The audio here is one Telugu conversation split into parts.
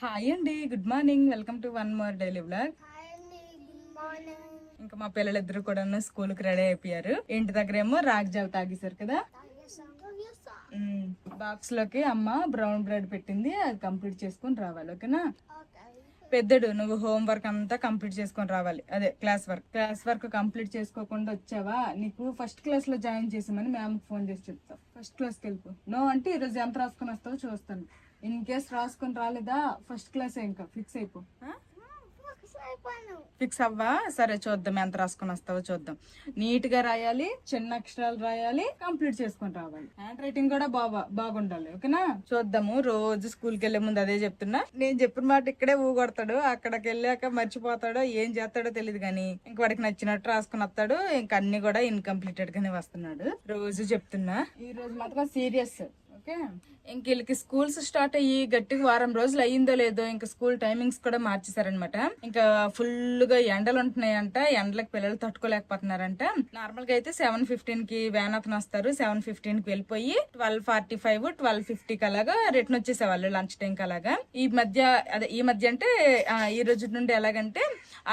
హాయ్ అండి, good morning. Welcome to one more daily vlog. ఇంకా మా పిల్లలిద్దరు కూడా స్కూల్ కి రెడీ అయిపోయారు. ఇంటి దగ్గర ఏమో రాగి జావ తాగేశారు కదా. బాక్స్ లోకి అమ్మ బ్రౌన్ బ్రెడ్ పెట్టింది, అది కంప్లీట్ చేసుకుని రావాలి. ఓకేనా పెద్దడు, నువ్వు హోంవర్క్ అంతా కంప్లీట్ చేసుకొని రావాలి. అదే క్లాస్ వర్క్ కంప్లీట్ చేసుకోకుండా వచ్చావా, నీకు ఫస్ట్ క్లాస్ లో జాయిన్ చేసామని మ్యామ్ ఫోన్ చేసి చెప్తావు. ఫస్ట్ క్లాస్కి వెళ్ళిపో. నో అంటే ఈ రోజు ఎంత రాసుకొని వస్తావో చూస్తాను. ఇన్ కేస్ రాసుకొని రాలేదా ఫస్ట్ క్లాస్ ఇంకా ఫిక్స్ అయిపో. ఫిక్స్ అవ్వా? సరే చూద్దాం ఎంత రాసుకొని వస్తావో చూద్దాం. నీట్ గా రాయాలి, చిన్న అక్షరాలు రాయాలి, కంప్లీట్ చేసుకొని రావాలి. హ్యాండ్ రైటింగ్ కూడా బాగుండాలి. ఓకేనా చూద్దాము. రోజు స్కూల్కి వెళ్లే ముందు అదే చెప్తున్నా. నేను చెప్పిన మాట ఇక్కడే ఊగొడతాడు, అక్కడికి వెళ్ళాక మర్చిపోతాడో ఏం చేస్తాడో తెలియదు కానీ ఇంక వాడికి నచ్చినట్టు రాసుకుని వస్తాడు. ఇంక అన్ని కూడా ఇన్కంప్లీటెడ్ గానే వస్తున్నాడు. రోజు చెప్తున్నా, ఈ రోజు మాత్రం సీరియస్. ఓకే ఇంక వీళ్ళకి స్కూల్స్ స్టార్ట్ అయ్యి గట్టిగా వారం రోజులు అయ్యిందో లేదో ఇంకా స్కూల్ టైమింగ్స్ కూడా మార్చేశారనమాట. ఇంకా ఫుల్ గా ఎండలు ఉంటున్నాయంట, ఎండలకు పిల్లలు తట్టుకోలేకపోతున్నారంట. నార్మల్ గా అయితే 7:15 కి వ్యాన్ అతను వస్తారు, 7:15 కి వెళ్ళిపోయి 12:45 12:50 కి అలాగా రిటర్న్ వచ్చేసేవాళ్ళు లంచ్ టైం కి. అలాగా ఈ మధ్య అంటే ఈ రోజు నుండి ఎలాగంటే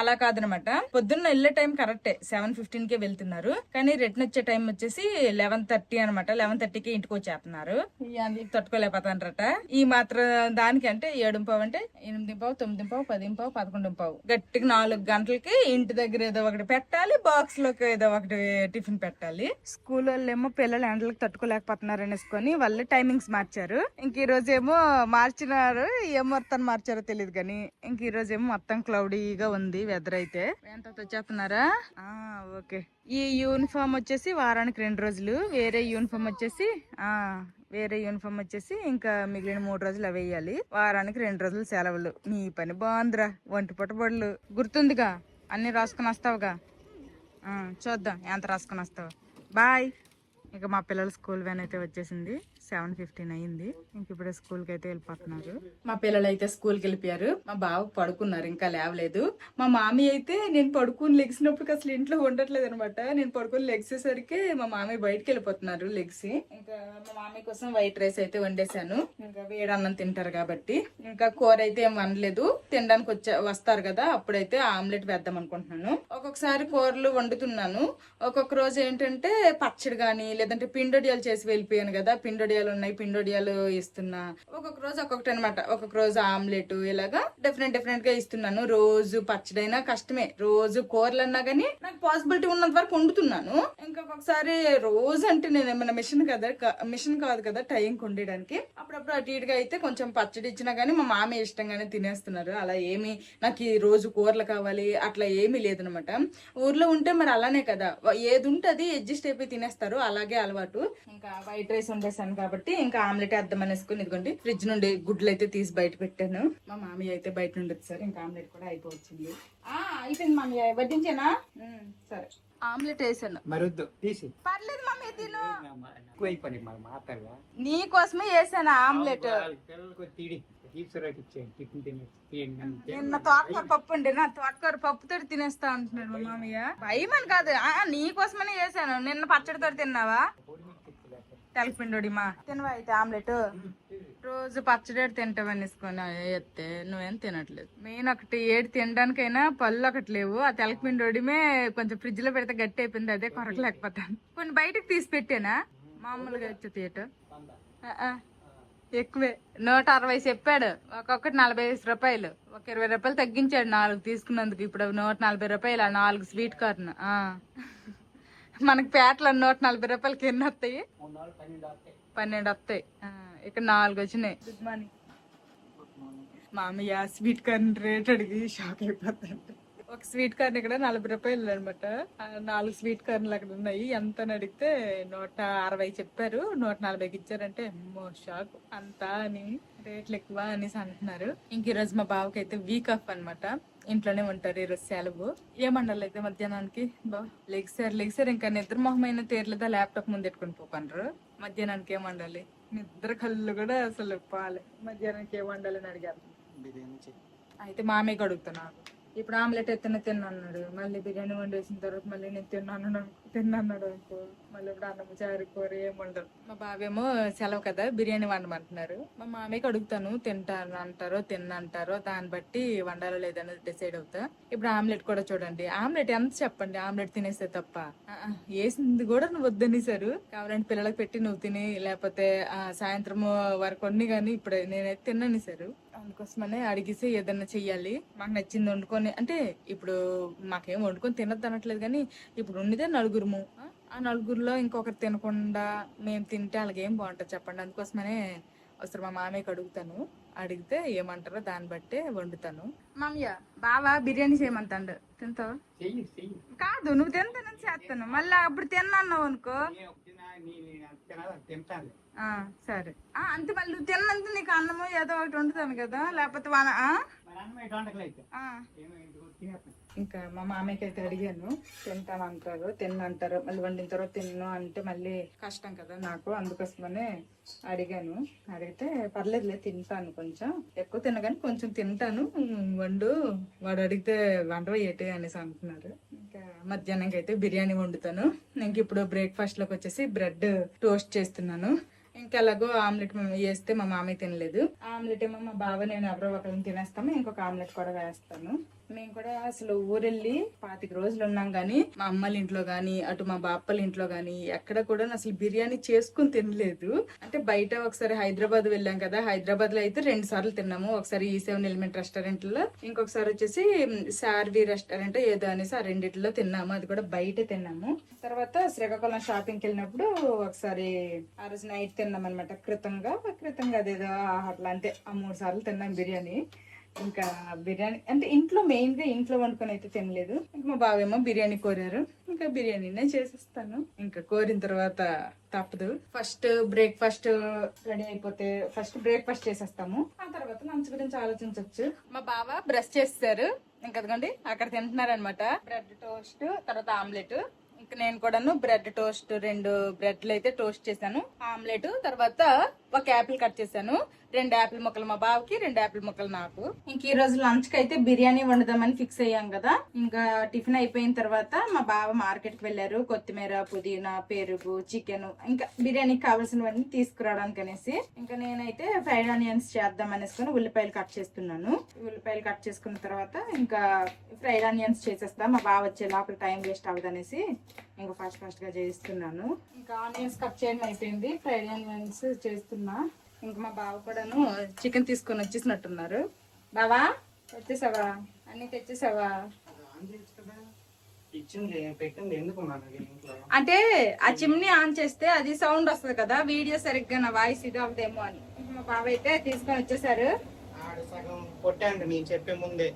అలా కాదనమాట. పొద్దున్న వెళ్ళే టైం కరెక్టే 7:15 కే వెళ్తున్నారు, కానీ రిటర్న్ వచ్చే టైం వచ్చేసి 11:30 అనమాట. 11:30కి ఇంటికి వచ్చేస్తున్నారు. తట్టుకోలేకపోతానరట. ఈ మాత్రం దానికి అంటే 7:15 అంటే 8:15 9:15 10:15 11:15 గట్టిగా 4 గంటలకి ఇంటి దగ్గర ఏదో ఒకటి పెట్టాలి, బాక్స్ లోకి ఏదో ఒకటి టిఫిన్ పెట్టాలి. స్కూల్ వాళ్ళు ఏమో పిల్లలు ఎండలకు తట్టుకోలేకపోతున్నారు అనేసుకొని వాళ్ళే టైమింగ్స్ మార్చారు. ఇంక ఈ రోజు ఏమో మార్చినారు, ఏం మొత్తం మార్చారో తెలియదు కానీ ఇంక ఈ రోజు ఏమో మొత్తం క్లౌడీగా ఉంది వెదర్ అయితే. ఎంత వచ్చేస్తున్నారా? ఓకే. ఈ యూనిఫామ్ వచ్చేసి వారానికి 2 రోజులు, వేరే యూనిఫామ్ వచ్చేసి ఇంకా మిగిలిన 3 రోజులు అవి వేయాలి. వారానికి 2 రోజులు సెలవులు. నీ పని బాగుందిరా, ఒంటి పుట్టబడులు గుర్తుందిగా, అన్ని రాసుకుని వస్తావుగా. చూద్దాం ఎంత రాసుకుని వస్తావు. బాయ్. ఇక మా పిల్లల స్కూల్ వ్యాన్ అయితే వచ్చేసింది, 7:15 అయ్యింది. ఇంక ఇప్పుడు స్కూల్ కి అయితే వెళ్ళిపోతున్నారు. మా పిల్లలు అయితే స్కూల్ కి వెళ్ళిపోయారు. మా బావ పడుకున్నారు, ఇంకా లేవలేదు. మా మామీ అయితే నేను పడుకుని లెగిసినప్పుడు అసలు ఇంట్లో ఉండట్లేదు అనమాట. నేను పడుకుని లెగిసేసరికి మా మామీ బయటకు వెళ్ళిపోతున్నారు లెగిసి. ఇంకా మా మామీ కోసం వైట్ రైస్ అయితే వండేశాను, ఇంకా వేడి అన్నం తింటారు కాబట్టి. ఇంకా కూర అయితే ఏం వండలేదు, తినడానికి వస్తారు కదా అప్పుడైతే ఆమ్లెట్ వేద్దాం అనుకుంటున్నాను. ఒక్కొక్కసారి కూరలు వండుతున్నాను, ఒక్కొక్క రోజు ఏంటంటే పచ్చడి గాని లేదంటే పిండొడియాలు చేసి వెళ్ళిపోయాను కదా, పిండొడియాలు ఉన్నాయి, పిండొడియాలు ఇస్తున్నా. ఒక్కొక్క రోజు ఒక్కొక్కటి అనమాట. ఒక్కొక్క రోజు ఆమ్లెట్, ఇలాగా డిఫరెంట్ గా ఇస్తున్నాను. రోజు పచ్చడైనా కష్టమే, రోజు కూరలు అన్నా గానీ నాకు పాసిబిలిటీ ఉన్నంత వరకు వండుతున్నాను. ఇంకొకసారి రోజు అంటే నేను ఏమన్నా మిషన్ కాదు కదా టైంకి వండడానికి. అప్పుడప్పుడు అటు ఇటుగా అయితే కొంచెం పచ్చడి ఇచ్చినా గానీ మా మామ ఇష్టంగానే తినేస్తున్నారు. అలా ఏమి నాకు ఈ రోజు కూరలు కావాలి అట్లా ఏమీ లేదనమాట. ఊర్లో ఉంటే మరి అలానే కదా, ఏది ఉంటే అది అడ్జస్ట్ అయిపోయి తినేస్తారు, అలాగే అలవాటు. ఇంకా వైట్ రైస్ వండేసాను కాబట్టి ఇంకా ఆమ్లెట్ వేద్దాం అనేసుకుని ఇదిగోండి ఫ్రిడ్జ్ నుండి గుడ్లు అయితే తీసి బయట పెట్టాను. మా మామయ్య అయితే బయట నుండి వచ్చారు, ఇంకా ఆమ్లెట్ కూడా అయిపోవచ్చింది. అయిపోయింది మామయ్య, వడ్డించేనా? సరే ఆమ్లెట్ వేసాను. పర్లేదు మమ్మీ తిను, నీ కోసమే వేసాను ఆమ్లెట్. నిన్న తోటకూర పప్పు ఉండే, నా తోటకూర పప్పుతో తినేస్తా అంటున్నాడు మా మామయ్య. భయమని కాదు, నీ కోసమనే చేశాను. నిన్న పచ్చడితో తిన్నావా? తెలపిండోడి మా తినవా అయితే ఆమ్లెట్? రోజు పచ్చడి తింటావనేసుకొని ఎత్తే నువ్వేం తినట్లేదు. మెయిన్ ఒకటి ఏడు తినడానికైనా పళ్ళు ఒకటి లేవు. ఆ తెలపిండోడిమే కొంచెం ఫ్రిడ్జ్ లో పెడితే గట్టి అయిపోయింది, అదే కొరకలేకపోతాను. కొన్ని బయటకు తీసి పెట్టానా, మామూలుగా వచ్చే తీయట ఎక్కువే. 160 చెప్పాడు, ఒక్కొక్కటి 45 రూపాయలు. ఒక 20 రూపాయలు తగ్గించాడు 4 తీసుకున్నందుకు. ఇప్పుడు 140 రూపాయలు 4 స్వీట్ కార్న్. మనకి పేటలో 140 రూపాయలకి ఎన్ని వస్తాయి? 12 వస్తాయి. ఇక్కడ 4 వచ్చినాయి. Good morning. మామయ్య స్వీట్ కార్న్ రేట్ అడిగి షాక్ అయిపోతాడు. ఒక స్వీట్ కార్న్ ఇక్కడ 40 రూపాయలు అనమాట. 4 స్వీట్ కార్న్లు అక్కడ ఉన్నాయి. ఎంత అని అడిగితే 160 చెప్పారు, 140కి ఇచ్చారంటే అమ్మో షాక్. అంతా అని రేట్లు ఎక్కువ అనేసి అంటున్నారు. ఇంక ఈరోజు మా బావకి అయితే వీక్ ఆఫ్ అనమాట, ఇంట్లోనే ఉంటారు. ఈరోజు సెలవు. ఏమండాలి అయితే మధ్యాహ్నానికి? లెగ్సారు ఇంకా నిద్ర మొహమైన తీరలేదా, ల్యాప్టాప్ ముందు పెట్టుకుని పోపండ్రు. మధ్యాహ్నానికి ఏమండాలి? నిద్ర కళ్ళు కూడా అసలు పాలే. మధ్యాహ్నానికి ఏమండాలి అని అడిగారు. అయితే మామయ్యకి అడుగుతున్నారు. ఇప్పుడు ఆమ్లెట్ తిన్నాను అన్నాడు, మళ్ళీ బిర్యానీ వండేసిన తర్వాత మళ్ళీ నేను తిన్నాను తిన్నాడు అనుకో మళ్ళీ ఇప్పుడు అన్నం చారు కూర ఏముండదు. మా బావేమో సెలవు కదా బిర్యానీ వండమంటున్నారు. మా మామయ్యకి అడుగుతాను తింటాను అంటారో తిన్నంటారో దాన్ని బట్టి వండాలో లేదని డిసైడ్ అవుతా. ఇప్పుడు ఆమ్లెట్ కూడా చూడండి, ఆమ్లెట్ ఎంత చెప్పండి, ఆమ్లెట్ తినేస్తే తప్ప వేసింది కూడా నువ్వు వద్దనేసారు. కావాలంటే పిల్లలకు పెట్టి నువ్వు తిని, లేకపోతే సాయంత్రం వరకు వండి కానీ ఇప్పుడు నేనైతే తిన్ననేసారు. అందుకోసమనే అడిగేసి ఏదన్నా చెయ్యాలి మాకు నచ్చింది వండుకొని. అంటే ఇప్పుడు మాకేం వండుకొని తినద్దు అనట్లేదు కానీ ఇప్పుడు ఉన్నదే నలుగురము, ఆ నలుగురిలో ఇంకొకరు తినకుండా మేము తింటే అలాగేం బాగుంటుంది చెప్పండి. అందుకోసమనే ఒకసారి మా మామయ్యకి అడుగుతాను, అడిగితే ఏమంటారో దాన్ని బట్టే వండుతాను. మామయ్య బావా బిర్యానీ చేయమంటాడు, తింటావు? కాదు నువ్వు తింటానని చేస్తాను, మళ్ళీ అప్పుడు తిన్నావు అనుకో. సరే అంతే, మళ్ళీ నువ్వు తిన్నంత నీకు అన్నము ఏదో ఒకటి వండుతాను కదా, లేకపోతే ఇంకా మా మామయ్యకి అయితే అడిగాను తింటానంటారు తిన్నంటారు, మళ్ళీ వండిన తర్వాత తిన్ను అంటే మళ్ళీ కష్టం కదా నాకు. అందుకోసమనే అడిగాను, అడిగితే పర్లేదులే తింటాను, కొంచెం ఎక్కువ తినగాని కొంచెం తింటాను వండు, వాడు అడిగితే వండవ ఏటి అనేసి అంటున్నారు. ఇంకా మధ్యాహ్నంకి అయితే బిర్యానీ వండుతాను. ఇంక ఇప్పుడు బ్రేక్ఫాస్ట్ లోకి వచ్చేసి బ్రెడ్ టోస్ట్ చేస్తున్నాను. ఇంకెలాగో ఆమ్లెట్ వేస్తే మా మామయ్య తినలేదు, ఆమ్లెట్ ఏమో మా బావ నేను ఎవరో ఒకరిని తినేస్తాము, ఇంకొక ఆమ్లెట్ కూడా వేస్తాను. మేము కూడా అసలు ఊరెళ్ళి 25 రోజులు ఉన్నాం గానీ మా అమ్మల ఇంట్లో గానీ అటు మా బాప్పల ఇంట్లో గానీ ఎక్కడ కూడా అసలు బిర్యానీ చేసుకుని తినలేదు. అంటే బయట ఒకసారి హైదరాబాద్ వెళ్ళాం కదా, హైదరాబాద్ లో అయితే 2 సార్లు తిన్నాము. ఒకసారి E7 ఎలిమెంట్ రెస్టారెంట్ లో, ఇంకొకసారి వచ్చేసి సార్వి రెస్టారెంట్ ఏదో అనేసి ఆ రెండిట్లో తిన్నాము, అది కూడా బయట తిన్నాము. తర్వాత శ్రీకాకుళం షాపింగ్కి వెళ్ళినప్పుడు ఒకసారి ఆ రోజు నైట్ తిన్నాం అనమాట, కృతంగా అదేదో అట్లా, అంతే ఆ 3 సార్లు తిన్నాం బిర్యానీ. ఇంకా బిర్యానీ అంటే ఇంట్లో మెయిన్ గా ఇంట్లో వండుకొని అయితే తినలేదు. ఇంకా మా బావేమో బిర్యానీ కోరారు, ఇంకా బిర్యానీనే చేసిస్తాను. ఇంకా కోరిన తర్వాత తప్పదు, ఫస్ట్ బ్రేక్ఫాస్ట్ రెడీ అయిపోతే ఫస్ట్ బ్రేక్ఫాస్ట్ చేసేస్తాము, ఆ తర్వాత లంచ్ గురించి ఆలోచించవచ్చు. మా బావ బ్రష్ చేస్తారు, ఇంకా అదిగోండి అక్కడ తింటున్నారు అనమాట. బ్రెడ్ టోస్ట్ తర్వాత ఆమ్లెట్. ఇంకా నేను కూడాను బ్రెడ్ టోస్ట్ 2 బ్రెడ్లు అయితే టోస్ట్ చేశాను, ఆమ్లెట్ తర్వాత ఒక యాపిల్ కట్ చేశాను, 2 యాపిల్ ముక్కలు మా బావకి, 2 యాపిల్ ముక్కలు నాకు. ఇంక ఈ రోజు లంచ్ కి అయితే బిర్యానీ వండుదామని ఫిక్స్ అయ్యాం కదా. ఇంకా టిఫిన్ అయిపోయిన తర్వాత మా బావ మార్కెట్ కి వెళ్ళారు, కొత్తిమీర పుదీనా పెరుగు చికెన్ ఇంకా బిర్యానీకి కావాల్సినవన్నీ తీసుకురావడానికి అనేసి. ఇంకా నేనైతే ఫ్రైడ్ ఆనియన్స్ చేద్దాం అనేసుకొని ఉల్లిపాయలు కట్ చేస్తున్నాను. ఉల్లిపాయలు కట్ చేసుకున్న తర్వాత ఇంకా ఫ్రైడ్ ఆనియన్స్ చేసేస్తా, మా బావ వచ్చే లోపల టైం వేస్ట్ అవ్వదు అనేసి ఇంకా ఫాస్ట్ గా చేస్తున్నాను. ఇంకా ఆనియన్స్ కట్ చేయడం అయిపోయింది, ఫ్రైడ్ ఆనియన్స్ చేస్తున్నా. ఇంకా మా బావ కూడాను చికెన్ తీసుకొని వచ్చేసినట్టున్నారు. బావా వచ్చేసావా, అన్ని తెచ్చేసావా? అంటే ఆ చిమ్నీ ఆన్ చేస్తే అది సౌండ్ వస్తుంది కదా, వీడియో సరిగ్గా నా వాయిస్ ఇది అవుదేమో అని. మా బావ అయితే తీసుకొని వచ్చేసారు. నేను చెప్పే ముందే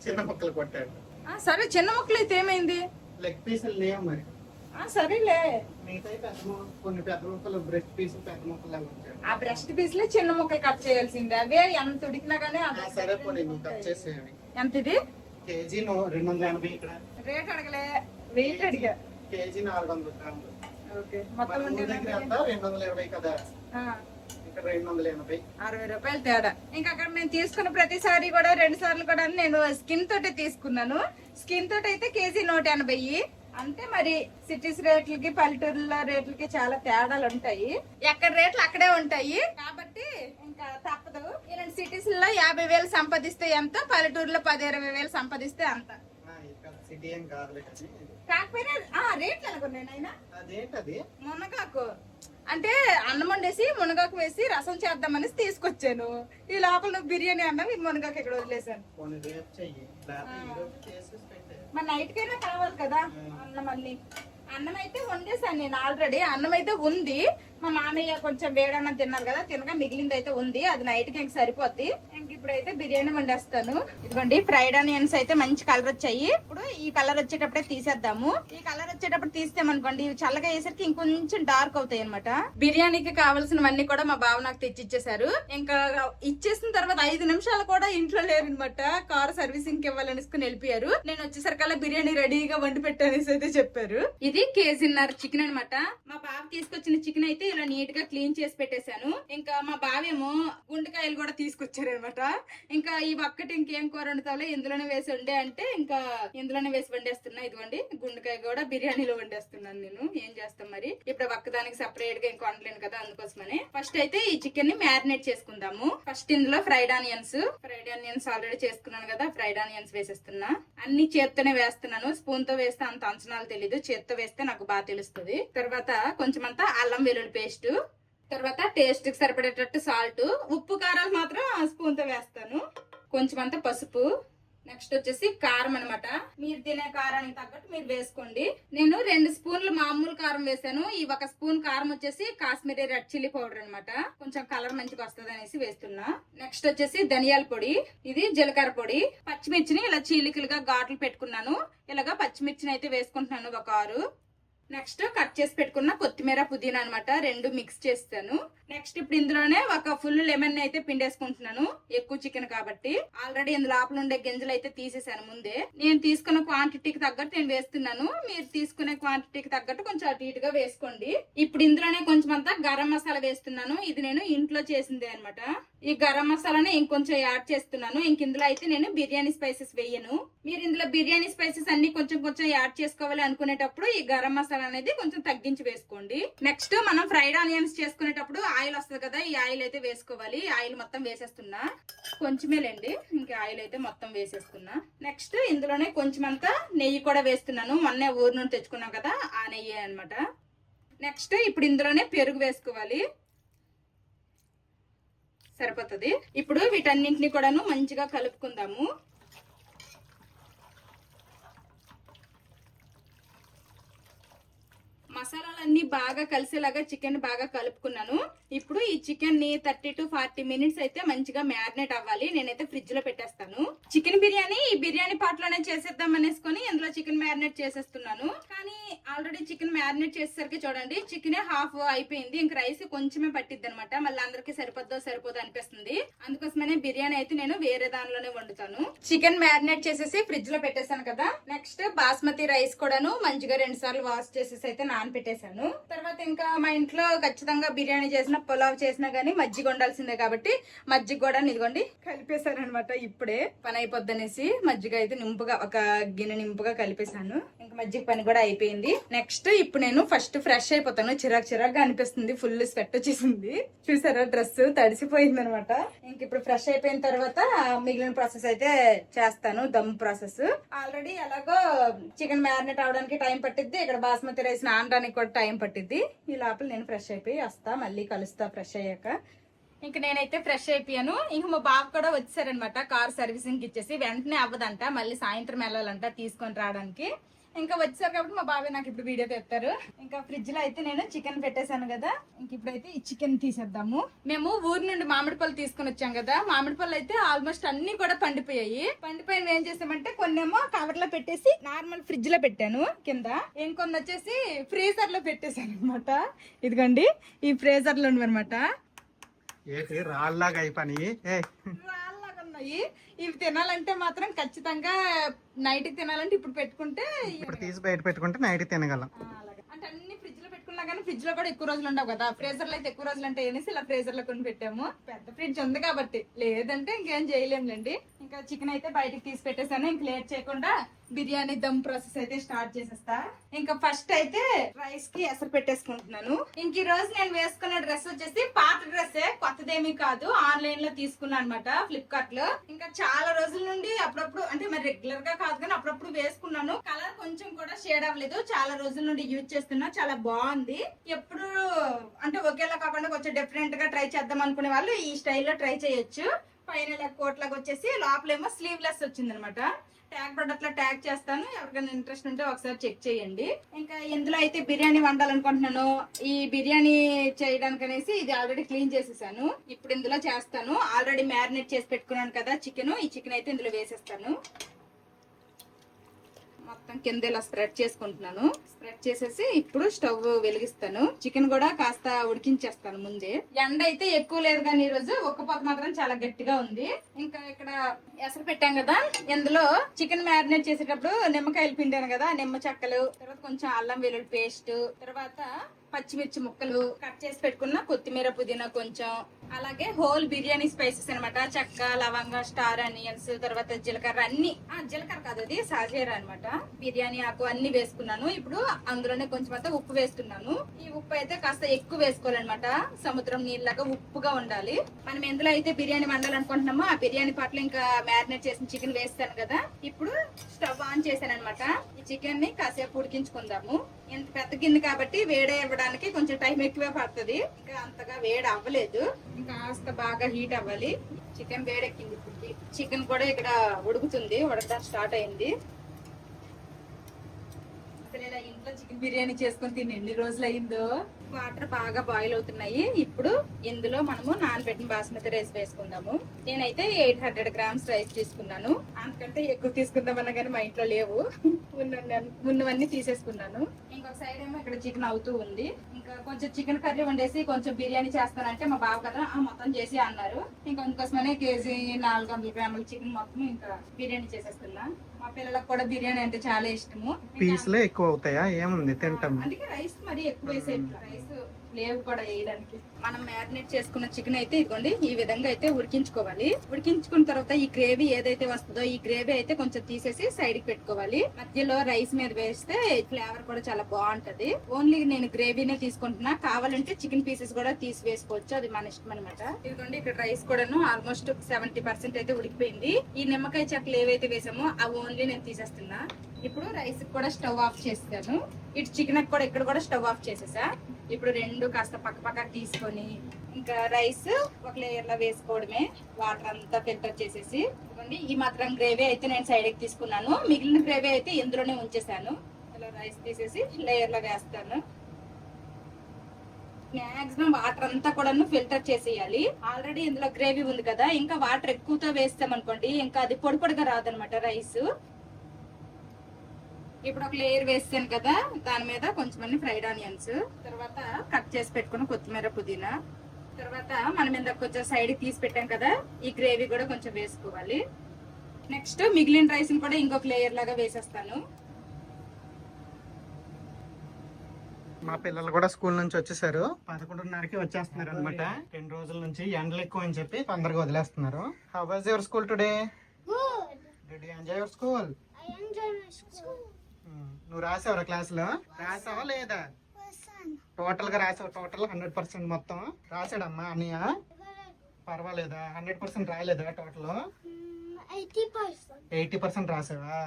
చిన్న ముక్కలు కొట్టాడు. సరే చిన్న ముక్కలు అయితే ఏమైంది, లెగ్ పీసులు లేవు మరి. సరేలే, కొన్ని పెద్ద ముక్కలు బ్రెస్ట్ పీస్ పెద్ద ముక్కలు ఆ బ్రెస్ట్ పీస్లే చిన్న ముక్కలు కట్ చేయాల్సిందే, అవే ఎంత ఉడికినా గానీ. సరే పోనీ కట్ చేసేవి. ఎంత ఇది? కేజీ 280. ఇక్కడ రేట్ అడగలే, వెయిట్ అడిగా. కేజీ 400 గ్రాములు. మొత్తం 220 కదా, ఇక్కడ 280, 60 రూపాయలు తేడా. ఇంకా అక్కడ మేము తీసుకున్న ప్రతిసారి కూడా 2 సార్లు కూడా నేను స్కిన్ తోటే తీసుకున్నాను. స్కిన్ తోటి అయితే కేజీ 180. అంటే మరి సిటీస్ రేట్లకి పల్లెటూరుల రేట్లకి చాలా తేడాలు ఉంటాయి, ఎక్కడ రేట్లు అక్కడే ఉంటాయి కాబట్టి ఇంకా తప్పదు. ఇలాంటి సిటీస్ లో 50,000 సంపాదిస్తే ఎంత, పల్లెటూరులో 10-20,000 సంపాదిస్తే అంత. కాకపోయినా రేట్లు ఎలాగున్నాయి నాయనా? మునగాకు అంటే అన్నం వండేసి మునగాకు వేసి రసం చేద్దామని తీసుకొచ్చాను, ఈ లోపల నువ్వు బిర్యానీ అన్నం ఈ మునగాకు ఇక్కడ వదిలేసాను. మరి నైట్ కైనా కావాలి కదా అన్నం. మళ్ళీ అన్నం అయితే వండేసాను నేను ఆల్రెడీ, అన్నం అయితే ఉంది. మా మామయ్య కొంచెం వేడన్నం తిన్నారు కదా, తినగా మిగిలింది అయితే ఉంది, అది నైట్ కి ఇంక సరిపోద్ది. ఇంక ఇప్పుడైతే బిర్యానీ వండేస్తాను. ఇదిగోండి ఫ్రైడ్ ఆనియన్స్ అయితే మంచి కలర్ వచ్చాయి. ఇప్పుడు ఈ కలర్ వచ్చేటప్పుడే తీసేద్దాము. ఈ కలర్ వచ్చేటప్పుడు తీస్తామనుకోండి ఇవి చల్లగా అయ్యేసరికి ఇంకొంచెం డార్క్ అవుతాయి అనమాట. బిర్యానీకి కావాల్సినవన్నీ కూడా మా బావ నాకు తెచ్చి ఇచ్చేసారు. ఇంకా ఇచ్చేసిన తర్వాత 5 నిమిషాలు కూడా ఇంట్లో లేరనమాట, కార్ సర్వీసింగ్ కి ఇవ్వాలనేసుకుని వెళ్ళిపోయారు. నేను వచ్చేసరికల్లా బిర్యానీ రెడీగా వండి పెట్టానేసి అయితే చెప్పారు. ఇది 1.5 కేజీ చికెన్ అనమాట. మా బావ తీసుకొచ్చిన చికెన్ అయితే ఇలా నీట్ గా క్లీన్ చేసి పెట్టేశాను. ఇంకా మా బావేమో గుండెకాయలు కూడా తీసుకొచ్చారు అనమాట, ఇంకా ఈ ఒక్కటి ఇంకేం కూర వండుతావులే ఇందులోనే వేసి వండే అంటే ఇంకా ఇందులోనే వేసి వండేస్తున్నా. ఇదిగోండి గుండెకాయ కూడా బిర్యానీలో వండేస్తున్నాను నేను. ఏం చేస్తాం మరి, ఇప్పుడు ఒక్కదానికి సెపరేట్ గా ఇంకో వండలేను కదా, అందుకోసమని. ఫస్ట్ అయితే ఈ చికెన్ ని మ్యారినేట్ చేసుకుందాము. ఫస్ట్ ఇందులో ఫ్రైడ్ ఆనియన్స్ ఆల్రెడీ చేసుకున్నాను కదా, ఫ్రైడ్ ఆనియన్స్ వేసేస్తున్నా. అన్ని చేత్తోనే వేస్తున్నాను, స్పూన్ తో వేస్తే అంత అంచనాలు తెలీదు, చేత్తో వేస్తే నాకు బాగా తెలుస్తుంది. తర్వాత కొంచెం అంతా అల్లం వెల్లుల్లి పేస్ట్, తర్వాత టేస్ట్ కి సరిపడేటట్టు సాల్ట్, ఉప్పు కారాలు మాత్రం స్పూన్ తో వేస్తాను. కొంచెం అంతా పసుపు, నెక్స్ట్ వచ్చేసి కారం అనమాట. మీరు తినే కారానికి తగ్గట్టు మీరు వేసుకోండి. నేను 2 స్పూన్లు మామూలు కారం వేసాను. ఈ 1 స్పూన్ కారం వచ్చేసి కాశ్మీరీ రెడ్ చిల్లీ పౌడర్ అనమాట, కొంచెం కలర్ మంచిగా వస్తుంది అనేసి వేస్తున్నా. నెక్స్ట్ వచ్చేసి ధనియాల పొడి, ఇది జీలకర్ర పొడి. పచ్చిమిర్చిని ఇలా చీలికలుగా ఘాట్లు పెట్టుకున్నాను. ఇలాగా పచ్చిమిర్చిని అయితే వేసుకుంటున్నాను ఒక 6. నెక్స్ట్ కట్ చేసి పెట్టుకున్న కొత్తిమీర పుదీనా అనమాట, 2 మిక్స్ చేస్తాను. నెక్స్ట్ ఇప్పుడు ఇందులోనే ఒక ఫుల్ లెమన్ అయితే పిండేసుకుంటున్నాను, ఎక్కువ చికెన్ కాబట్టి. ఆల్రెడీ ఇందులో లోపల ఉండే గింజలు అయితే తీసేసాను ముందే. నేను తీసుకున్న క్వాంటిటీకి తగ్గట్టు నేను వేస్తున్నాను, మీరు తీసుకునే క్వాంటిటీకి తగ్గట్టు కొంచెం అటు ఇటుగా వేసుకోండి. ఇప్పుడు ఇందులోనే కొంచెం అంతా గరం మసాలా వేస్తున్నాను, ఇది నేను ఇంట్లో చేసిందే అనమాట. ఈ గరం మసాలాని ఇంకొంచెం యాడ్ చేస్తున్నాను. ఇంక ఇందులో అయితే నేను బిర్యానీ స్పైసెస్ వేయను. మీరు ఇందులో బిర్యానీ స్పైసెస్ అన్ని కొంచెం కొంచెం యాడ్ చేసుకోవాలి అనుకునేటప్పుడు ఈ గరం మసాలా అనేది కొంచెం తగ్గించి వేసుకోండి. నెక్స్ట్ మనం ఫ్రైడ్ ఆనియన్స్ చేసుకునేటప్పుడు ఆయిల్ వస్తుంది కదా, ఈ ఆయిల్ అయితే వేసుకోవాలి. ఆయిల్ మొత్తం వేసేస్తున్నా, కొంచెమేలేండి, ఇంకా ఆయిల్ అయితే మొత్తం వేసేస్తున్నా. నెక్స్ట్ ఇందులోనే కొంచెం అంతా నెయ్యి కూడా వేస్తున్నాను, మొన్నే ఊరు నుండి తెచ్చుకున్నాం కదా ఆ నెయ్యి అనమాట. నెక్స్ట్ ఇప్పుడు ఇందులోనే పెరుగు వేసుకోవాలి, సరిపోతుంది. ఇప్పుడు వీటన్నింటినీ కూడాను మంచిగా కలుపుకుందాము. మసాలాలన్నీ బాగా కలిసేలాగా చికెన్ బాగా కలుపుకున్నాను. ఇప్పుడు ఈ చికెన్ ని 30 to 40 మినిట్స్ అయితే మంచిగా మ్యారినేట్ అవ్వాలి. నేనైతే ఫ్రిడ్జ్ లో పెట్టేస్తాను. చికెన్ బిర్యానీ ఈ బిర్యానీ పాట్ లోనే చేసేద్దాం అనేసుకొని ఇందులో చికెన్ మ్యారినేట్ చేసేస్తున్నాను. కానీ ఆల్రెడీ చికెన్ మ్యారినేట్ చేసేసరికి చూడండి చికెన్ హాఫ్ అయిపోయింది, ఇంక రైస్ కొంచెమే పట్టిద్ది అనమాట. మళ్ళీ అందరికి సరిపోదో అనిపిస్తుంది. అందుకోసమనే బిర్యానీ అయితే నేను వేరే దానిలోనే వండుతాను. చికెన్ మ్యారినేట్ చేసేసి ఫ్రిడ్జ్ లో పెట్టేశాను కదా. నెక్స్ట్ బాస్మతి రైస్ కూడాను మంచిగా 2 సార్లు వాష్ చేసేసి అయితే పెట్టేశాను. తర్వాత ఇంకా మా ఇంట్లో ఖచ్చితంగా బిర్యానీ చేసిన పులావ్ చేసినా గానీ మజ్జిగ ఉండాల్సిందే కాబట్టి మజ్జిగ కూడా ఇదిగోండి కలిపేశాను అనమాట. ఇప్పుడే పని అయిపోద్దనేసి మజ్జిగ అయితే నింపుగా ఒక గిన్నె నింపుగా కలిపేశాను. ఇంకా మజ్జిగ పని కూడా అయిపోయింది. నెక్స్ట్ ఇప్పుడు నేను ఫస్ట్ ఫ్రెష్ అయిపోతాను. చిరాగ్గా అనిపిస్తుంది, ఫుల్ స్వెట్ వచ్చేసింది. చూసారా డ్రెస్ తడిసిపోయింది అనమాట. ఇంక ఇప్పుడు ఫ్రెష్ అయిపోయిన తర్వాత మిగిలిన ప్రాసెస్ అయితే చేస్తాను, దమ్ ప్రాసెస్. ఆల్రెడీ ఎలాగో చికెన్ మ్యారినేట్ అవడానికి టైం పట్టిద్ది, ఇక్కడ బాస్మతి రైస్ నానడానికి కూడా టైం పట్టిద్ది. ఈ లోపల నేను ఫ్రెష్ అయిపోయి వస్తా, మళ్ళీ కలుస్తా ఫ్రెష్ అయ్యాక. ఇంక నేనైతే ఫ్రెష్ అయిపోయాను. ఇంక మా బాబు కూడా వచ్చారనమాట, కార్ సర్వీసింగ్ ఇచ్చేసి. వెంటనే అవ్వదంట, మళ్ళీ సాయంత్రం వెళ్ళాలంట తీసుకొని రావడానికి. ఇంకా వచ్చారు కాబట్టి మా బాబాయ్ నాకు ఇప్పుడు వీడియో తెస్తారు. ఇంకా ఫ్రిడ్జ్ లో అయితే నేను చికెన్ పెట్టేశాను కదా, ఇంక ఇప్పుడైతే ఈ చికెన్ తీసేద్దాము. మేము ఊరు నుండి మామిడి పళ్ళు తీసుకుని వచ్చాం కదా, మామిడి పళ్ళు అయితే ఆల్మోస్ట్ అన్ని కూడా పండిపోయాయి. పండిపోయిన ఏం చేసామంటే కొన్నేమో కవర్ లో పెట్టేసి నార్మల్ ఫ్రిడ్జ్ లో పెట్టాను కింద, ఇంకొన్ని వచ్చేసి ఫ్రీజర్ లో పెట్టేశాను అనమాట. ఇదిగోండి ఈ ఫ్రీజర్ లో అనమాట. రాళ్ళలాగా అయిపోయి ఇవి తినాలంటే మాత్రం ఖచ్చితంగా నైట్ తినాలంటే ఇప్పుడు పెట్టుకుంటే, ఇప్పుడు తీసి బయట పెట్టుకుంటే నైట్ తినగలం. అంటే అన్ని ఫ్రిడ్జ్ లో పెట్టుకున్నా కానీ ఫ్రిడ్జ్ లో కూడా ఎక్కువ రోజులు ఉండవు కదా. ఫ్రీజర్ లో అయితే ఎక్కువ రోజులు అంటే అనేసి ఇలా ఫ్రీజర్ లో కొని పెట్టాము. పెద్ద ఫ్రిడ్జ్ ఉంది కాబట్టి, లేదంటే ఇంకేం చేయలేంలేండి. ఇంకా చికెన్ అయితే బయటకు తీసి పెట్టేసాను. ఇంక లేట్ చేయకుండా బిర్యానీ దమ్ ప్రాసెస్ అయితే స్టార్ట్ చేసేస్తా. ఇంకా ఫస్ట్ అయితే రైస్ కి ఎసరు పెట్టేసుకుంటున్నాను. ఇంక ఈ రోజు నేను వేసుకున్న డ్రెస్ వచ్చేసి పాత డ్రెస్సే, కొత్తదేమీ కాదు. ఆన్లైన్ లో తీసుకున్నాను అనమాట, ఫ్లిప్కార్ట్ లో. ఇంకా చాలా రోజుల నుండి అప్పుడప్పుడు, అంటే మరి రెగ్యులర్ గా కాదు కానీ అప్పుడప్పుడు వేసుకున్నాను. కలర్ కొంచెం కూడా షేడ్ అవ్వలేదు. చాలా రోజుల నుండి యూజ్ చేస్తున్నా, చాలా బాగుంది. ఎప్పుడు అంటే ఒకేలా కాకుండా కొంచెం డిఫరెంట్ గా ట్రై చేద్దాం అనుకునే వాళ్ళు ఈ స్టైల్లో ట్రై చేయొచ్చు. పైన కోట్ లాగా వచ్చేసి లోపలేమో స్లీవ్లెస్ వచ్చింది అనమాట. ట్యాగ్ ప్రొడక్ట్ లో ట్యాగ్ చేస్తాను, ఎవరికైనా ఇంట్రెస్ట్ ఉంటే ఒకసారి చెక్ చేయండి. ఇంకా ఇందులో అయితే బిర్యానీ వండాలనుకుంటున్నాను. ఈ బిర్యానీ చేయడానికి అనేసి ఇది ఆల్రెడీ క్లీన్ చేసేసాను. ఇప్పుడు ఇందులో చేస్తాను. ఆల్రెడీ మ్యారినేట్ చేసి పెట్టుకున్నాను కదా చికెన్, ఈ చికెన్ అయితే ఇందులో వేసేస్తాను. మొత్తం కింద ఇలా స్ప్రెడ్ చేసుకుంటున్నాను. స్ప్రెడ్ చేసేసి ఇప్పుడు స్టవ్ వెలిగిస్తాను. చికెన్ కూడా కాస్త ఉడికించేస్తాను ముందే. ఎండ అయితే ఎక్కువ లేదు కానీ ఈ రోజు ఒక్కపోత మాత్రం చాలా గట్టిగా ఉంది. ఇంకా ఇక్కడ ఎసరు పెట్టాం కదా, ఇందులో చికెన్ మ్యారినేట్ చేసేటప్పుడు నిమ్మకాయలు పిండాను కదా, నిమ్మ చెక్కలు, తర్వాత కొంచెం అల్లం వెల్లుల్లి పేస్ట్, తర్వాత పచ్చిమిర్చి ముక్కలు, కట్ చేసి పెట్టుకున్న కొత్తిమీర, పుదీనా కొంచెం, అలాగే హోల్ బిర్యానీ స్పైసెస్ అనమాట. చెక్క, లవంగ, స్టార్ ఆనియన్స్, తర్వాత జీలకర్ర, అన్ని జీలకర్ర కాదు అది సాజీరా అనమాట. బిర్యానీ ఆకు అన్ని వేసుకున్నాను. ఇప్పుడు అందులోనే కొంచెం అయితే ఉప్పు వేస్తున్నాను. ఈ ఉప్పు అయితే కాస్త ఎక్కువ వేసుకోవాలన్నమాట. సముద్రం నీళ్ళగా ఉప్పుగా ఉండాలి. మనం ఎందులో అయితే బిర్యానీ వండాలనుకుంటున్నామో ఆ బిర్యానీ పాటలో ఇంకా మ్యారినేట్ చేసిన చికెన్ వేస్తాను కదా. ఇప్పుడు స్టవ్ ఆన్ చేశాను అనమాట. ఈ చికెన్ ని కాసేపు ఉడికించుకుందాము. ఇంత పెద్ద గిన్నె కాబట్టి వేడి అవ్వడానికి కొంచెం టైం ఎక్కువే పడుతుంది. ఇంకా అంతగా వేడి అవ్వలేదు, ఇంకా కాస్త బాగా హీట్ అవ్వాలి. చికెన్ వేడెక్కింది. ఇప్పుడు చికెన్ కూడా ఇక్కడ ఉడుకుతుంది, ఉడకడం స్టార్ట్ అయింది. అసలు ఇలా ఇంట్లో చికెన్ బిర్యానీ చేసుకొని తిని ఎన్ని రోజులు అయిందో. వాటర్ బాగా బాయిల్ అవుతున్నాయి. ఇప్పుడు ఇందులో మనము నానబెట్టిన బాస్మతి రైస్ వేసుకుందాము. నేనైతే 800 గ్రామ్స్ రైస్ తీసుకున్నాను. అంతకంటే ఎక్కువ తీసుకుందామన్నా కానీ మా ఇంట్లో లేవు. ఉన్నవన్నీ తీసేసుకున్నాను. ఇంకొక సైడ్ ఏమో ఇక్కడ చికెన్ అవుతూ ఉంది. ఇంకా కొంచెం చికెన్ కర్రీ వండేసి కొంచెం బిర్యానీ చేస్తానంటే మా బావ కదా మొత్తం చేసి అన్నారు. ఇంకా అందుకోసమనే కేజీ 400 గ్రాముల చికెన్ మొత్తం ఇంకా బిర్యానీ చేసేస్తున్నా. మా పిల్లలకు కూడా బిర్యానీ అంటే చాలా ఇష్టము. పీసులే ఎక్కువ అవుతాయా? ఏముంది తింటాం. అందుకే రైస్ మరి ఎక్కువ వేసే రైస్ లేవు కూడా వేయడానికి. మనం మ్యారినేట్ చేసుకున్న చికెన్ అయితే ఇదిగోండి ఈ విధంగా అయితే ఉడికించుకోవాలి. ఉడికించుకున్న తర్వాత ఈ గ్రేవీ ఏదైతే వస్తుందో ఈ గ్రేవీ అయితే కొంచెం తీసేసి సైడ్ కి పెట్టుకోవాలి. మధ్యలో రైస్ మీద వేస్తే ఫ్లేవర్ కూడా చాలా బాగుంటది. ఓన్లీ నేను గ్రేవీనే తీసుకుంటున్నా. కావాలంటే చికెన్ పీసెస్ కూడా తీసి వేసుకోవచ్చు, అది మన ఇష్టం అనమాట. ఇదిగోండి ఇక్కడ రైస్ కూడాను ఆల్మోస్ట్ 70% అయితే ఉడికిపోయింది. ఈ నిమ్మకాయ చెక్కలు ఏవైతే వేసామో అవి ఓన్లీ నేను తీసేస్తున్నా. ఇప్పుడు రైస్ కూడా స్టవ్ ఆఫ్ చేస్తాను. ఇటు చికెన్ కూడా ఇక్కడ కూడా స్టవ్ ఆఫ్ చేసేసా. ఇప్పుడు రెండు కాస్త పక్క తీసుకొని ఇంకా రైస్ ఒక లేయర్ లో వేసుకోవడమే. వాటర్ అంతా ఫిల్టర్ చేసేసి ఈ మాత్రం గ్రేవీ అయితే నేను సైడ్ కి తీసుకున్నాను. మిగిలిన గ్రేవీ అయితే ఇందులోనే ఉంచేసాను. ఇలా రైస్ తీసేసి లేయర్ లో వేస్తాను. మాక్సిమం వాటర్ అంతా కూడా ఫిల్టర్ చేసేయాలి. ఆల్రెడీ ఇందులో గ్రేవీ ఉంది కదా, ఇంకా వాటర్ ఎక్కువతో వేస్తాం అనుకోండి ఇంకా అది పొడి పొడిగా రాదనమాట రైస్. ఇప్పుడు ఒక లేయర్ వేస్తాను కదా, దాని మీద కొంచెం ఫ్రైడ్ ఆనియన్స్, తర్వాత కట్ చేసి పెట్టుకున్న కొత్తిమీర, పుదీనా, తర్వాత మనం ఇందాక కొంచెం సైడ్ తీసి పెట్టాం కదా ఈ గ్రేవీ కూడా కొంచెం వేసుకోవాలి. నెక్స్ట్ మిగిలిన రైస్ కూడా ఇంకొక లేయర్ లాగా వేసేస్తాను. మా పిల్లలు కూడా స్కూల్ నుంచి వచ్చేసారు. 11:30కి వచ్చేస్తున్నారు అనమాట. 2 రోజుల నుంచి ఎండలు ఎక్కువ అని చెప్పి తొందరగా వదిలేస్తున్నారు. How was your school today? Did you enjoy your school? I enjoy my school. నువ్వు రాసావరా క్లాస్ లో? రాసావా లేదా? టోటల్ గా రాసావు? టోటల్ 100% మొత్తం రాసాడమ్మా అన్నయ్య? పర్వాలేదా? 100% రాయలేదా టోటల్? 80% రాసావా?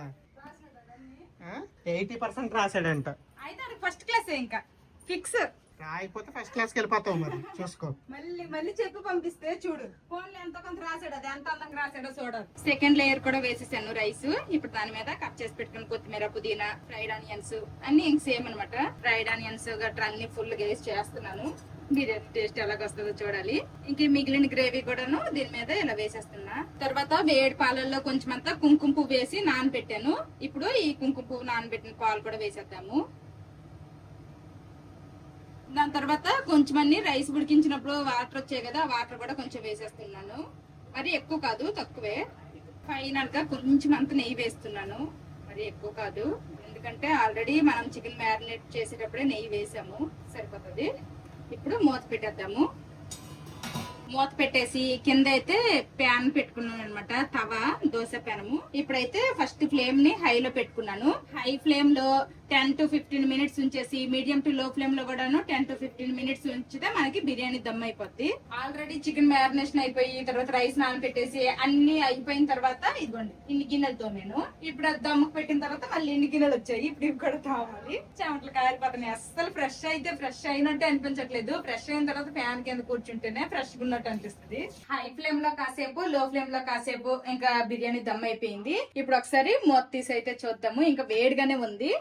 80% రాసాడంట. అయితే ఫస్ట్ క్లాస్ ఇంకా ఫిక్స్. రాయిపోతే ఫస్ట్ క్లాస్కి వెళ్ళిపోతావు మరి, చూసుకో. మళ్ళీ చెప్పి పంపిస్తే చూడు ఫోన్లో ఎంత కొంత రాసాడు, అది ఎంత అందంగా రాసాడో చూడాలి. సెకండ్ లేయర్ కూడా వేసేసాను రైస్. ఇప్పుడు దాని మీద కట్ చేసి పెట్టుకుని కొత్తిమీర, పుదీనా, ఫ్రైడ్ ఆనియన్స్ అన్ని ఇంక సేమ్ అనమాట. ఫ్రైడ్ ఆనియన్స్ గట్రా అన్ని ఫుల్ గా వేసి చేస్తున్నాను. బిర్యానీ టేస్ట్ ఎలాగొస్తుందో చూడాలి. ఇంక మిగిలిన గ్రేవీ కూడాను దీని మీద ఇలా వేసేస్తున్నా. తర్వాత వేడి పాలల్లో కొంచెం అంతా కుంకుమ పువ్వు వేసి నానబెట్టాను. ఇప్పుడు ఈ కుంకుమ పువ్వు నానబెట్టిన పాలు కూడా వేసేద్దాము. దాని తర్వాత కొంచెం రైస్ ఉడికించినప్పుడు వాటర్ వచ్చాయి కదా, వాటర్ కూడా కొంచెం వేసేస్తున్నాను. మరి ఎక్కువ కాదు, తక్కువే. ఫైనల్ గా కొంచెం అంత నెయ్యి వేస్తున్నాను, మరి ఎక్కువ కాదు. ఎందుకంటే ఆల్రెడీ మనం చికెన్ మ్యారినేట్ చేసేటప్పుడే నెయ్యి వేసాము, సరిపోతుంది. ఇప్పుడు మూత పెట్టేద్దాము. మూత పెట్టేసి కింద అయితే ప్యాన్ పెట్టుకున్నాను అనమాట, తవా దోశ ప్యానము. ఇప్పుడైతే ఫస్ట్ ఫ్లేమ్ ని హైలో పెట్టుకున్నాను. హై ఫ్లేమ్ లో 10 to 15 మినిట్స్ ఉంచేసి మీడియం టు లో ఫ్లేమ్ లో కూడాను 10 to 15 మినిట్స్ ఉంచితే మనకి బిర్యానీ దమ్ అయిపోద్ది. ఆల్రెడీ చికెన్ మ్యారినేషన్ అయిపోయి తర్వాత రైస్ నానబెట్టేసి అన్ని అయిపోయిన తర్వాత ఇదిగోండి ఇన్ని గిన్నెలతో నేను ఇప్పుడు దమ్ముకు పెట్టిన తర్వాత మళ్ళీ ఇన్ని గిన్నెలు వచ్చాయి. ఇప్పుడు ఇవి కూడా తావాలి. చెమటలు కారిపోతున్నాయి. అస్సలు ఫ్రెష్ అయితే ఫ్రెష్ అయినట్టు అనిపించట్లేదు. ఫ్రెష్ అయిన తర్వాత ఫ్యాన్ కింద కూర్చుంటేనే ఫ్రెష్ ఉన్నట్టు అనిపిస్తుంది. హై ఫ్లేమ్ లో కాసేపు, లో ఫ్లేమ్ లో కాసేపు ఇంకా బిర్యానీ దమ్ అయిపోయింది. ఇప్పుడు ఒకసారి మూత తీసి అయితే చూద్దాము. ఇంకా వేడిగానే ఉంది.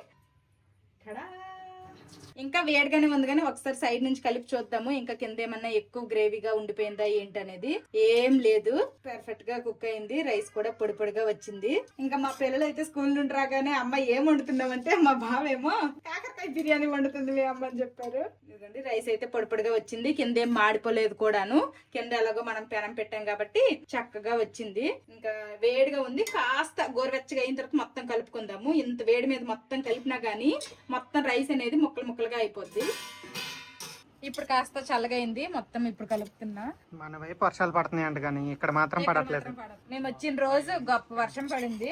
ఇంకా వేడిగానే ఉంది కానీ ఒకసారి సైడ్ నుంచి కలిపి చూద్దాము. ఇంకా కింద ఏమన్నా ఎక్కువ గ్రేవీగా ఉండిపోయిందా ఏంటి అనేది. ఏం లేదు, పర్ఫెక్ట్ గా కుక్ అయింది. రైస్ కూడా పొడి పొడిగా వచ్చింది. ఇంకా మా పిల్లలు అయితే స్కూల్ నుండి రాగానే అమ్మ ఏం వండుతున్నామంటే మా బావేమో కాకరకాయ బిర్యానీ వండుతుంది మీ అమ్మ అని చెప్పారు. ఎందుకంటే రైస్ అయితే పొడి పొడిగా వచ్చింది. కింద ఏం మాడిపోలేదు కూడాను. కింద ఎలాగో మనం పెనం పెట్టాం కాబట్టి చక్కగా వచ్చింది. ఇంకా వేడిగా ఉంది. కాస్త గోరువెచ్చగా అయిన తర్వాత మొత్తం కలుపుకుందాము. ఇంత వేడి మీద మొత్తం కలిపినా గానీ మొత్తం రైస్ అనేది ముక్కలు ముక్కలుగా అయిపోద్ది. ఇప్పుడు కాస్త చల్లగా అయింది మొత్తం. ఇప్పుడు కలుపుతున్నా. మన వైపు వర్షాలు పడుతున్నాయి అంట కానీ ఇక్కడ మాత్రం పడట్లేదు. మేము వచ్చిన రోజు గొప్ప వర్షం పడింది.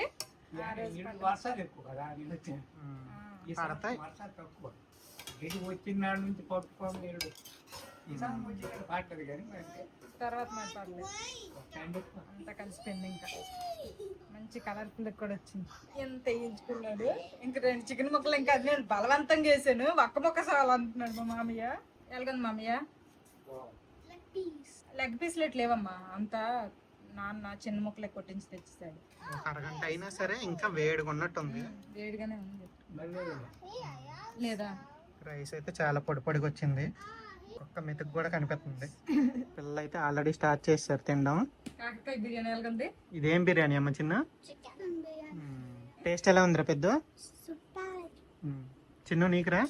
పడతాయి. వచ్చిన నుంచి పట్టుకోండి తర్వాత అంతా కలిసిపోయింది. ఇంకా మంచి కలర్ఫుల్ కూడా వచ్చింది. ఎంత వేయించుకున్నాడు. ఇంకా 2 చికెన్ ముక్కలు ఇంకా నేను బలవంతంగా వేసాను. ఒక్క ముక్క చాలు అంటున్నాడు మా మామయ్య. ఎలాగంది మామయ్య? లెగ్ పీస్లు ఎట్లేవమ్మా, అంతా నాన్న చిన్న ముక్కలే కొట్టించి తెచ్చిస్తాడు. అరగంట అయినా సరే ఇంకా వేడిగా ఉన్నట్టుంది. వేడిగానే ఉంది లేదా? రైస్ అయితే చాలా పొడి పొడిగా వచ్చింది. ఒక్క మెతుకు కూడా కనిపిస్తుంది. పిల్లలు అయితే ఆల్రెడీ స్టార్ట్ చేస్తారు తినడం. కాకరకాయ బిర్యానీ ఎలాగంది? ఇదేం బిర్యానీ అమ్మ చిన్న? టేస్ట్ ఎలా ఉందిరా పెద్ద? చిన్న నీకురా?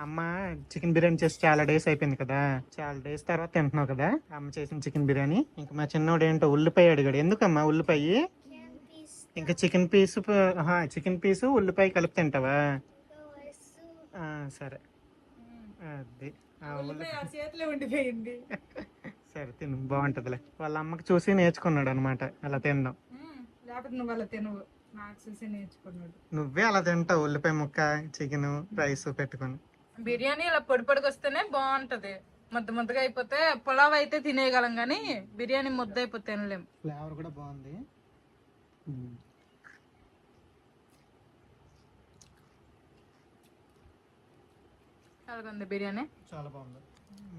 అమ్మ చికెన్ బిర్యానీ చేసి చాలా డేస్ అయిపోయింది కదా, చాలా డేస్ తర్వాత తింటున్నావు కదా అమ్మ చేసిన చికెన్ బిర్యానీ. ఇంకా మా చిన్నోడు ఏంటో ఉల్లిపాయ అడిగాడు. ఎందుకమ్మా ఉల్లిపాయ? ఇంకా చికెన్ పీసు ఉల్లిపాయ కలిపి తింటావా? సరే అది చేతిలో ఉండిపోయింది. సరే తిను, బాగుంటదిలే. వాళ్ళ అమ్మకి చూసి నేర్చుకున్నాడు అనమాట అలా తినడం. లేకపోతే నువ్వు అలా తినవు, నాకు చూసి నేర్చుకున్నాడు. నువ్వే అలా తింటావు, ఉల్లిపాయ ముక్క చికెన్ రైస్ పెట్టుకొని. బిర్యానీ ఇలా పొడి పొడికి వస్తేనే బాగుంటది. ముద్దగా అయిపోతే పులావ్ అయితే తినేయగలం కానీ బిర్యానీ ముద్ద అయిపోతే తినలేం. ఫ్లేవర్ కూడా బాగుంది. అలాగంది బిర్యానీ. చాలా బాగుంది.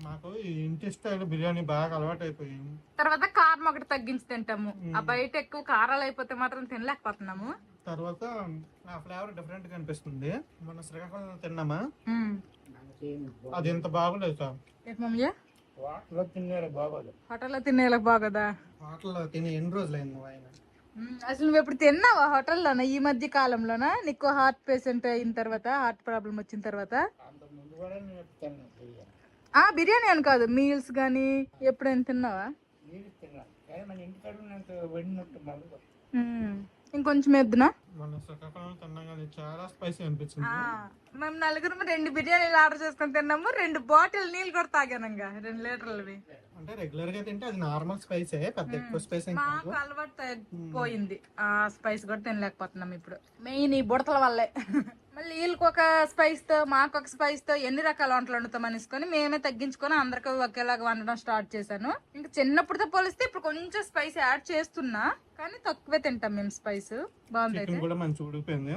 మాకు ఇంటి స్టైల్ బిర్యానీ బాగా అలవాటు అయిపోయింది. తర్వాత కారం ఒకటి తగ్గించి తింటాము. ఆ బయట ఎక్కువ కారాలు అయిపోతే మాత్రం తినలేకపోతున్నాము. తర్వాత ఆ ఫ్లేవర్ డిఫరెంట్ గా అనిపిస్తుంది. మన శ్రీకాకుళం తిన్నామా, అది ఎంత బాగుండదు సార్. హోటల్లో తినేలా బాగోదా? హోటల్లో తిని ఎన్ని రోజులైంది ఆయన? అసలు నువ్వు ఎప్పుడు తిన్నావా హోటల్లోనా ఈ మధ్య కాలంలోనా? నీకు హార్ట్ పేషెంట్ అయిన తర్వాత, హార్ట్ ప్రాబ్లం వచ్చిన తర్వాత? బిర్యానీ అని కాదు, మీల్స్ గానీ ఎప్పుడైనా తిన్నావా? ఇంకొంచెం ఎద్దునా? మన శ్రీకాకుళం తిన్నా కానీ చాలా స్పైసీ అనిపించింది. మేము 4 2 బిర్యానీలు ఆర్డర్ చేసుకొని తిన్నాము. 2 బాటిల్ నీళ్ళు కూడా తాగానంగా, 2 లీటర్లవి. అంటే రెగ్యులర్ గా తింటే అది నార్మల్ స్పైసే, పెద్ద ఎక్కువ స్పైస్. మాకు అలవాటు పోయింది, ఆ స్పైస్ కూడా తినలేకపోతున్నాం ఇప్పుడు. మెయిన్ ఈ బుడతల వల్లే. మళ్ళీ వీళ్ళకి ఒక స్పైస్ తో మాకు ఒక స్పైస్ తో ఎన్ని రకాల వంటలు వండుతాం అనేసుకొని మేమే తగ్గించుకొని అందరికీ ఒకేలాగా వండడం స్టార్ట్ చేశాను. ఇంకా చిన్నప్పుడుతో పోలిస్తే ఇప్పుడు కొంచెం స్పైస్ యాడ్ చేస్తున్నా, కానీ తక్కువే తింటాం మేము స్పైస్. బాగుంది కూడా మంచి ఉడికిపోయింది.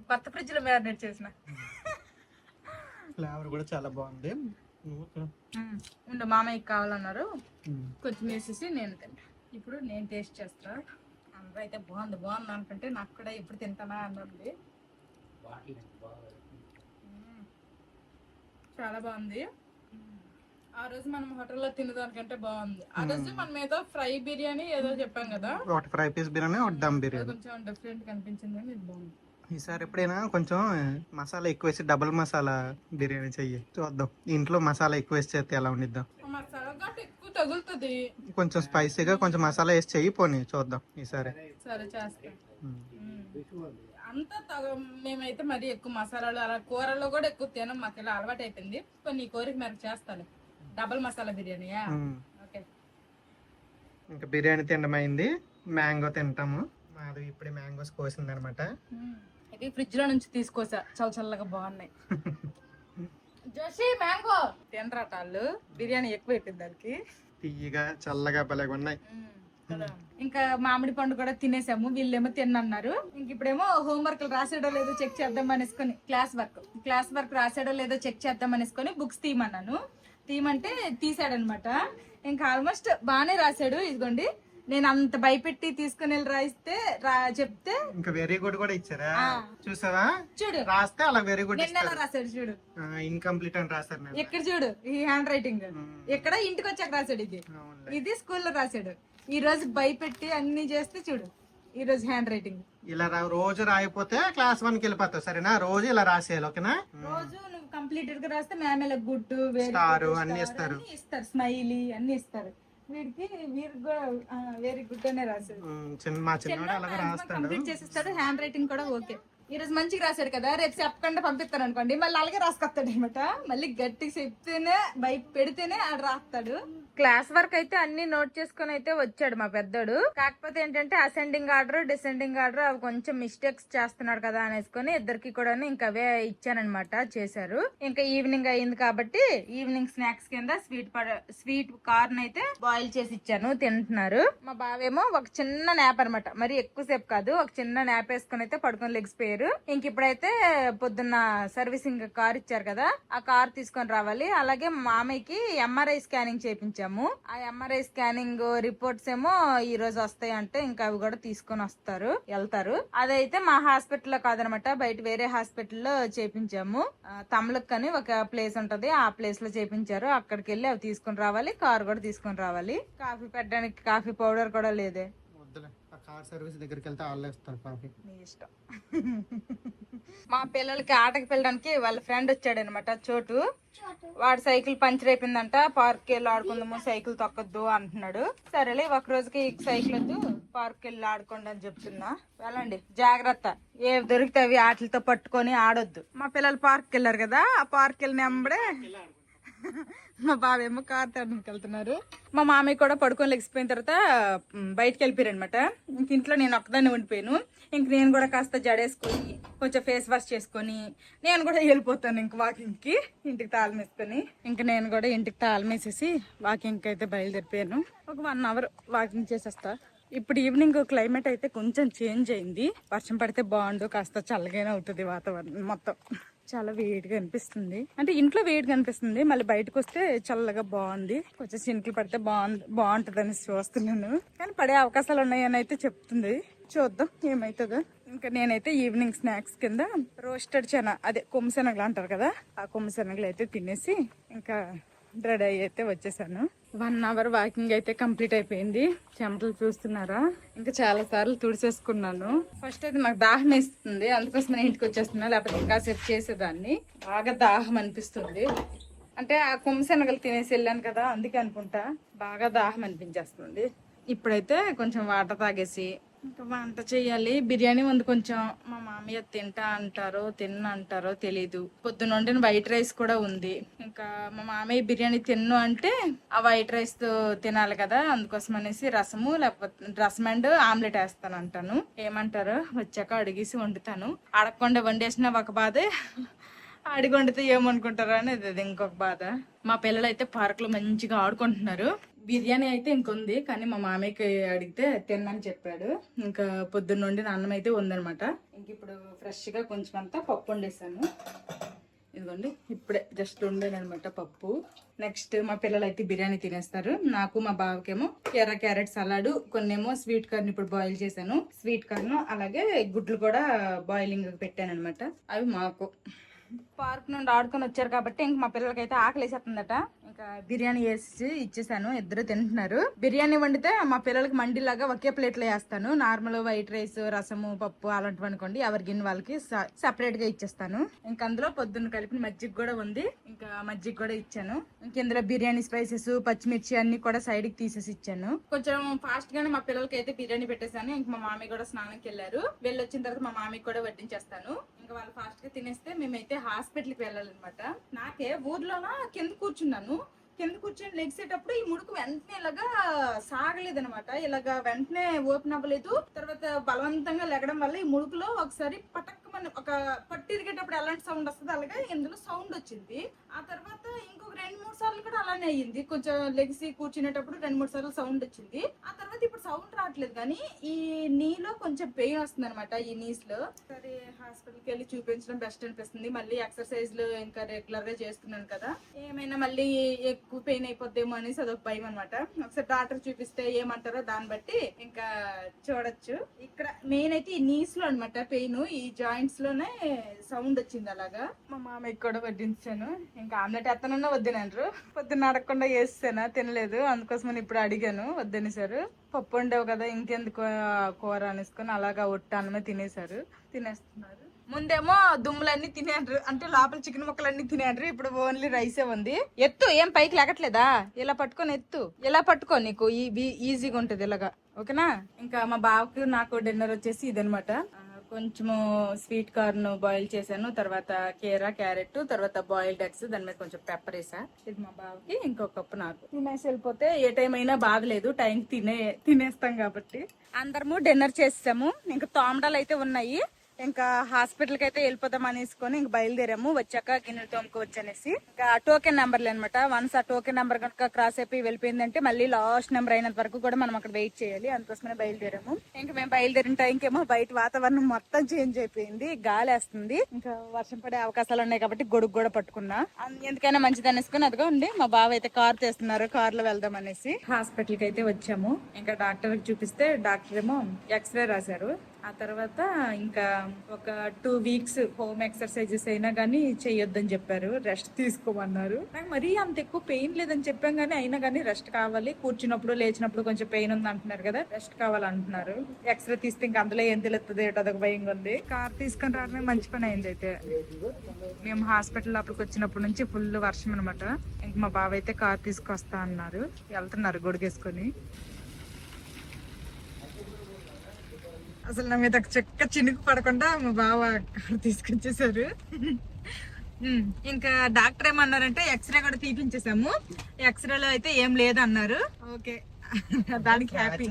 కొత్త ఫ్రిడ్జ్ లో మ్యారినేట్ చేసిన. ఫ్లేవర్ కూడా చాలా బాగుంది. ఉండు మామయ్యకి కావాలన్నారు, కొంచెం వేసేసి నేను తింటా. ఇప్పుడు నేను టేస్ట్ చేస్తా. అందరూ అయితే బాగుంది అనుకుంటే నాకు కూడా ఎప్పుడు తింటానా అన్నది. చాలా బాగుంది. ఆ రోజు మనం హోటల్లో తినేదానికంటే బాగుంది. ఆ రోజు మనం ఏదో ఫ్రై బిర్యానీ ఏదో చెప్పాం కదా, ఒకటి ఫ్రై పీస్ బిర్యానీ, ఒకటి దమ్ బిర్యానీ. కొంచెం డిఫరెంట్ కనిపించింది కానీ ఇది బాగుంది. ఈసారి ఎప్పుడైనా కొంచెం మసాలా ఎక్కువ వేసి డబుల్ మసాలా బిర్యానీ చెయ్యి, చూద్దాం. ఇంట్లో మసాలా ఎక్కువ వేసి చేస్తే ఎలా ఉండిద్దాం. మసాలా ఘాటు ఎక్కువ తగులుతుంది. కొంచెం స్పైసీగా కొంచెం మసాలా వేసి చెయ్యి, పోనీ చూద్దాం ఈసారి. సరే చేస్తా. అంతా మేమైతే మరి ఎక్కువ మసాలాలు అలా కూరల్లో కూడా ఎక్కువ తినం, మాకు ఇలా అలవాటు అయిపోయింది. కొన్ని కోరిక మేరకు చేస్తాను డబల్ మసాలా బిర్యానీయా. ఓకే, ఇంకా బిర్యానీ తినడం అయింది. మ్యాంగో తింటాము. మాది ఇప్పుడే మ్యాంగోస్ కోసింది అనమాట. ఇది ఫ్రిడ్జ్ లో నుంచి తీసుకొచ్చా, చల్ల చల్లగా బాగున్నాయి. జోషి మ్యాంగో తినరాట వాళ్ళు, బిర్యానీ ఎక్కువ అయిపోయింది దానికి. తీయగా చల్లగా భలేగా ఉన్నాయి. ఇంకా మామిడి పండు కూడా తినేసాము. వీళ్ళేమో తిన్నన్నారు. ఇంక ఇప్పుడేమో హోంవర్క్ రాసాడో లేదో చెక్ చేద్దాం అనేసుకొని, క్లాస్ వర్క్ రాసాడో లేదో చెక్ చేద్దాం అనేసుకొని బుక్స్ తీయమన్నాను. తీయమంటే తీసాడనమాట. ఇంకా ఆల్మోస్ట్ బాగానే రాశాడు. ఇదిగోండి, నేను అంత భయపెట్టి తీసుకుని వెళ్ళి రాయిస్తే చెప్తే ఇంకా వెరీ గుడ్ కూడా ఇచ్చారా? చూసావా, చూడు రాస్తే అలా వెరీ గుడ్. నిన్న రాశాడు చూడు, ఇన్కంప్లీట్ అని రాశారు. ఎక్కడ చూడు ఈ హ్యాండ్ రైటింగ్, ఎక్కడ ఇంటికి వచ్చాక రాశాడు. ఇది స్కూల్లో రాశాడు. ఈ రోజు భయపెట్టి అన్ని చేస్తే చూడు, ఈ రోజు హ్యాండ్ రైటింగ్. ఇలా రోజు రాయిపోతే క్లాస్ 1 కి వెళ్ళిపోతావు. సరేనా? రోజు ఇలా రాసేయాలి, ఓకేనా? రోజు నువ్వు కంప్లీటెడ్ గా రాస్తే మ్యామ్ ఇలా గుడ్ స్టార్ అన్ని ఇస్తారు, స్మైలీ అన్ని ఇస్తారు. వీడికి వెరీ గుడ్ అనే రాశాడు. మా చిన్నవాడు అలాగే రాస్తాడు, కంప్లీట్ చేసేస్తాడు. హ్యాండ్ రైటింగ్ కూడా ఓకే. ఈ రోజు మంచిగా రాశాడు కదా, రేపు చెప్పకుండా పంపిస్తాను అనుకోండి మళ్ళీ అలాగే రాసుకొస్తాడు అనమాట. మళ్ళీ గట్టిగా చెప్తేనే పెడితేనే ఆడు రాస్తాడు. క్లాస్ వర్క్ అయితే అన్ని నోట్ చేసుకుని అయితే వచ్చాడు మా పెద్దోడు. కాకపోతే ఏంటంటే అసెండింగ్ ఆర్డర్ డిసెండింగ్ ఆర్డర్ అవి కొంచెం మిస్టేక్స్ చేస్తున్నాడు కదా అనేసుకొని ఇద్దరికి కూడా ఇంకా అవే ఇచ్చానమాట, చేశారు. ఇంకా ఈవినింగ్ అయింది కాబట్టి ఈవినింగ్ స్నాక్స్ కింద స్వీట్ కార్న్ అయితే బాయిల్ చేసి ఇచ్చాను, తింటున్నారు. మా బావేమో ఒక చిన్న నాప్ అనమాట, మరి ఎక్కువసేపు కాదు, ఒక చిన్న నాప్ వేసుకుని అయితే పడుకొని లెగిసిపోయారు. ఇంక ఇప్పుడైతే పొద్దున్న సర్వీసింగ్ కార్ ఇచ్చారు కదా, ఆ కార్ తీసుకొని రావాలి. అలాగే మామయ్యకి MRI స్కానింగ్ చేయించాము. ఆ MRI స్కానింగ్ రిపోర్ట్స్ ఏమో ఈ రోజు వస్తాయి అంటే ఇంకా అవి కూడా తీసుకొని వెళ్తారు. అదైతే మా హాస్పిటల్లో కాదనమాట, బయట వేరే హాస్పిటల్లో చేపించాము. తమ్లక్ అని ఒక ప్లేస్ ఉంటది, ఆ ప్లేస్ లో చేపించారు. అక్కడికి వెళ్ళి అవి తీసుకొని రావాలి, కార్ కూడా తీసుకొని రావాలి. కాఫీ పెట్టడానికి కాఫీ పౌడర్ కూడా లేదే. వద్దులే, ఆ కార్ సర్వీస్ దగ్గరికి వెళ్తే వాళ్ళు ఇస్తారు కాఫీ. నీ ఇష్టం. మా పిల్లలకి ఆటకి వెళ్ళడానికి వాళ్ళ ఫ్రెండ్ వచ్చాడు అనమాట, చోటు. వాడు సైకిల్ పంచర్ అయిపోయిందంట, పార్క్ వెళ్ళి ఆడుకుందాము, సైకిల్ తొక్కద్దు అంటున్నాడు. సరేలే ఒక రోజుకి సైకిల్ వద్దు, పార్క్ వెళ్ళి ఆడుకోండి అని చెప్తున్నా. వెళ్ళండి జాగ్రత్త, ఏ దొరికితే అవి ఆటలతో పట్టుకొని ఆడొద్దు. మా పిల్లలు పార్క్ వెళ్ళారు కదా, ఆ పార్క్ వెళ్ళిన వెంబడే మా బావేమో కార్ తరడానికి వెళ్తున్నారు. మా మామయ్య కూడా పడుకొని లెగిసిపోయిన తర్వాత బయటకు వెళ్ళిపోయారు అనమాట. ఇంక ఇంట్లో నేను ఒక్కదాన్ని ఉండిపోయాను. ఇంక నేను కూడా కాస్త జడేసుకొని కొంచెం ఫేస్ వాష్ చేసుకొని నేను కూడా వెళ్ళిపోతాను ఇంక వాకింగ్ కి, ఇంటికి తాళం వేసుకొని. ఇంక నేను కూడా ఇంటికి తాళం వేసేసి వాకింగ్ అయితే బయలుదేరిపోయాను. ఒక 1 అవర్ వాకింగ్ చేసేస్తా. ఇప్పుడు ఈవినింగ్ క్లైమేట్ అయితే కొంచెం చేంజ్ అయింది, వర్షం పడితే బాగుండు, కాస్త చల్లగానే అవుతుంది వాతావరణం. మొత్తం చాలా వేడిగా అనిపిస్తుంది, అంటే ఇంట్లో వేడిగా అనిపిస్తుంది, మళ్ళీ బయటకు వస్తే చల్లగా బాగుంది. కొంచెం చినుకులు పడితే బాగుంటుంది అని చూస్తున్నాను, కానీ పడే అవకాశాలు ఉన్నాయని అయితే చెప్తుంది. చూద్దాం ఏమవుతుందో. ఇంకా నేనైతే ఈవినింగ్ స్నాక్స్ కింద రోస్టెడ్ చనా, అదే కొమ్ము శనగలు అంటారు కదా, ఆ కొమ్ము శనగలు అయితే తినేసి ఇంకా రెడీ అయితే వచ్చేసాను. 1 అవర్ వాకింగ్ అయితే కంప్లీట్ అయిపోయింది. చెమటలు చూస్తున్నారా, ఇంకా చాలా సార్లు తుడిచేసుకున్నాను. ఫస్ట్ అయితే నాకు దాహం వేస్తుంది, అందుకోసం నేను ఇంటికి వచ్చేస్తున్నా, లేకపోతే ఇంకాసేపు చేసేదాన్ని. బాగా దాహం అనిపిస్తుంది, అంటే ఆ కొమ్ము శనగలు తినేసి వెళ్ళాను కదా, అందుకే అనుకుంటా బాగా దాహం అనిపించేస్తుంది. ఇప్పుడైతే కొంచెం వాటర్ తాగేసి ఇంకా వంట చెయ్యాలి. బిర్యానీ ఉంది కొంచెం, మా మామయ్య తిన్నంటారో తెలీదు. పొద్దున వండిన వైట్ రైస్ కూడా ఉంది. ఇంకా మా మామయ్య బిర్యానీ తిన్ను అంటే ఆ వైట్ రైస్ తో తినాలి కదా, అందుకోసం అనేసి రసం అండ్ ఆమ్లెట్ వేస్తాను అంటాను. ఏమంటారో వచ్చాక అడిగేసి వండుతాను. అడగకుండా వండేసిన ఒక బాధే, అడిగి వండితే ఏమనుకుంటారో అనేది అది ఇంకొక బాధ. మా పిల్లలు అయితే పార్క్ లో మంచిగా ఆడుకుంటున్నారు. బిర్యానీ అయితే ఇంకొంది, కానీ మా మామయ్యకి అడిగితే తిన్నని చెప్పాడు. ఇంకా పొద్దున్న నుండి అన్నం అయితే ఉందనమాట. ఇంక ఇప్పుడు ఫ్రెష్ గా కొంచెం అంతా పప్పు వండేసాను. ఇదిగోండి, ఇప్పుడే జస్ట్ ఉండేదనమాట పప్పు. నెక్స్ట్ మా పిల్లలు అయితే బిర్యానీ తినేస్తారు. నాకు మా బావకేమో ఎర్ర క్యారెట్ సలాడ్, కొన్నేమో స్వీట్ కార్న్ ఇప్పుడు బాయిల్ చేశాను. స్వీట్ కార్న్ అలాగే గుడ్లు కూడా బాయిలింగ్ పెట్టాను అనమాట. అవి మాకు. పార్క్ నుండి ఆడుకొని వచ్చారు కాబట్టి ఇంక మా పిల్లలకి అయితే ఆకలి వేసేస్తుందట. ఇంకా బిర్యానీ వేసి ఇచ్చేసాను, ఇద్దరు తింటున్నారు. బిర్యానీ వండితే మా పిల్లలకి మండిలాగా ఒకే ప్లేట్ లో వేస్తాను. నార్మల్ వైట్ రైస్, రసము, పప్పు అలాంటివి అనుకోండి, ఎవరి గిన్నె వాళ్ళకి సెపరేట్ గా ఇచ్చేస్తాను. ఇంకా అందులో పొద్దున్న కలిపిన మజ్జిగ కూడా ఉంది, ఇంకా మజ్జిగ కూడా ఇచ్చాను. ఇంక ఇందులో బిర్యానీ స్పైసెస్, పచ్చిమిర్చి అన్ని కూడా సైడ్ కి తీసేసి ఇచ్చాను. కొంచెం ఫాస్ట్ గానే మా పిల్లలకి అయితే బిర్యానీ పెట్టేశాను. ఇంక మా మామయ్య కూడా స్నానంకి వెళ్ళారు. వెళ్ళొచ్చిన తర్వాత మా మామయ్య కూడా వడ్డించేస్తాను. ఇంకా వాళ్ళు ఫాస్ట్ గా తినేస్తే మేమైతే హాస్పిటల్ కి వెళ్ళాలన్నమాట. నాకే ఊర్లోన కింద కూర్చొని లెగిసేటప్పుడు ఈ ముడుకు వెంటనే ఇలాగా సాగలేదనమాట. ఇలాగా వెంటనే ఓపెన్ అవ్వలేదు. తర్వాత బలవంతంగా లెగడం వల్ల ఈ ముడుకులో ఒకసారి పటక్కమని ఒక పట్టు ఇరిగేటప్పుడు ఎలాంటి సౌండ్ వస్తుంది, అలాగే ఇందులో సౌండ్ వచ్చింది. ఆ తర్వాత ఇంకొక 2-3 సార్లు కూడా అలానే అయ్యింది. కొంచెం లెగిసి కూర్చునేటప్పుడు 2-3 సార్లు సౌండ్ వచ్చింది. ఆ తర్వాత ఇప్పుడు సౌండ్ రావట్లేదు, కానీ ఈ నీలో కొంచెం పెయిన్ వస్తుంది అనమాట, ఈ నీస్ లో. సరే హాస్పిటల్కి వెళ్ళి చూపించడం బెస్ట్ అనిపిస్తుంది. మళ్ళీ ఎక్సర్సైజ్లు ఇంకా రెగ్యులర్ గా చేస్తున్నాను కదా, ఏమైనా మళ్ళీ ఎక్కువ పెయిన్ అయిపోద్దేమో అనేసి అదొక భయం అనమాట. ఒకసారి డాక్టర్ చూపిస్తే ఏమంటారో దాన్ని బట్టి ఇంకా చూడొచ్చు. ఇక్కడ మెయిన్ అయితే ఈ నీస్ లో అనమాట పెయిన్, ఈ జాయింట్స్ లోనే సౌండ్ వచ్చింది. అలాగా మా మామయ్యకి కూడా వడ్డించాను. ఇంకా ఆమ్లెట్ ఎత్తనన్నా వద్దునంటారు. పొద్దున్న అడగకుండా వేస్తానా, తినలేదు, అందుకోసం ఇప్పుడు అడిగాను, వద్దనేసారు. పప్పు వండావు కదా ఇంకెందుకు కూర అనేసుకొని అలాగా ఒట్టి అన్నమే తినేస్తున్నారు. ముందేమో దుమ్ములన్నీ తినేండ్రు, అంటే లోపల చికెన్ ముక్కలన్నీ తినేండ్రు. ఇప్పుడు ఓన్లీ రైసే ఉంది. ఎత్తు, ఏం పైకి లెగట్లేదా? ఇలా పట్టుకొని ఎత్తు, ఇలా పట్టుకో, నీకు ఈజీగా ఉంటది ఇలాగా, ఓకేనా? ఇంకా మా బావకు నాకు డిన్నర్ వచ్చేసి ఇదనమాట. కొంచెము స్వీట్ కార్న్ బాయిల్ చేశాను, తర్వాత కీరా క్యారెట్, తర్వాత బాయిల్డ్ ఎగ్స్, దాని మీద కొంచెం పెప్పర్ వేసా. ఇది మా బావకి, ఇంకో కప్పు నాకు. తినేసి వెళ్ళిపోతే ఏ టైం అయినా బాధలేదు, టైం తినేస్తాం కాబట్టి. అందరము డిన్నర్ చేసాము. ఇంకా తోమడాలు అయితే ఉన్నాయి. ఇంకా హాస్పిటల్ కి అయితే వెళ్ళిపోతాం అనేసుకొని ఇంక బయలుదేరాము. వచ్చాక గిన్నెలు తోముకోవచ్చు అనేసి. ఇంకా టోకెన్ నెంబర్లు అనమాట. వన్స్ ఆ టోకెన్ నెంబర్ కనుక క్రాస్ అయిపోయి వెళ్ళిపోయిందంటే మళ్ళీ లాస్ట్ నెంబర్ అయినంత వరకు కూడా మనం అక్కడ వెయిట్ చేయాలి. అందుకోసమే బయలుదేరాము. ఇంకా మేము బయలుదేరిన టైంకేమో బయట వాతావరణం మొత్తం చేంజ్ అయిపోయింది, గాలి వేస్తుంది. ఇంకా వర్షం పడే అవకాశాలు ఉన్నాయి కాబట్టి గొడుగు కూడా పట్టుకున్నా. ఎందుకైనా మంచిది అనేసుకుని అదిగో ఉండి మా బావ అయితే కార్ తెస్తున్నారు, కార్ లో వెళ్దాం అనేసి. హాస్పిటల్ కి అయితే వచ్చాము. ఇంకా డాక్టర్ కి చూపిస్తే డాక్టర్ ఏమో ఎక్స్రే రాశారు. ఆ తర్వాత ఇంకా ఒక 2 వీక్స్ హోమ్ ఎక్సర్సైజెస్ అయినా కానీ చెయ్యొద్దని చెప్పారు, రెస్ట్ తీసుకోమన్నారు. నాకు మరీ అంత ఎక్కువ పెయిన్ లేదని చెప్పాం కానీ అయినా కానీ రెస్ట్ కావాలి, కూర్చున్నప్పుడు లేచినప్పుడు కొంచెం పెయిన్ ఉంది అంటున్నారు కదా, రెస్ట్ కావాలంటున్నారు. ఎక్స్రే తీస్తే ఇంకా అందులో ఏం తెలుస్తుంది ఏంటో అదొక భయంగా ఉంది. కార్ తీసుకొని రావడమే మంచి పని అయింది. అయితే మేము హాస్పిటల్ అప్పటికి వచ్చినప్పటి నుంచి ఫుల్ వర్షం అనమాట. ఇంక మా బావ అయితే కార్ తీసుకొస్తా అన్నారు, వెళ్తున్నారు గొడుగేసుకొని. అసలు నా మీద చెక్క చినుకు పడకుండా మా బావ కారు తీసుకొచ్చేసారు. ఇంకా డాక్టర్ ఏమన్నారంటే ఎక్స్రే కూడా తీపించేసాము, ఎక్స్రేలో అయితే ఏం లేదు అన్నారు. ఓకే, దానికి హ్యాపీ.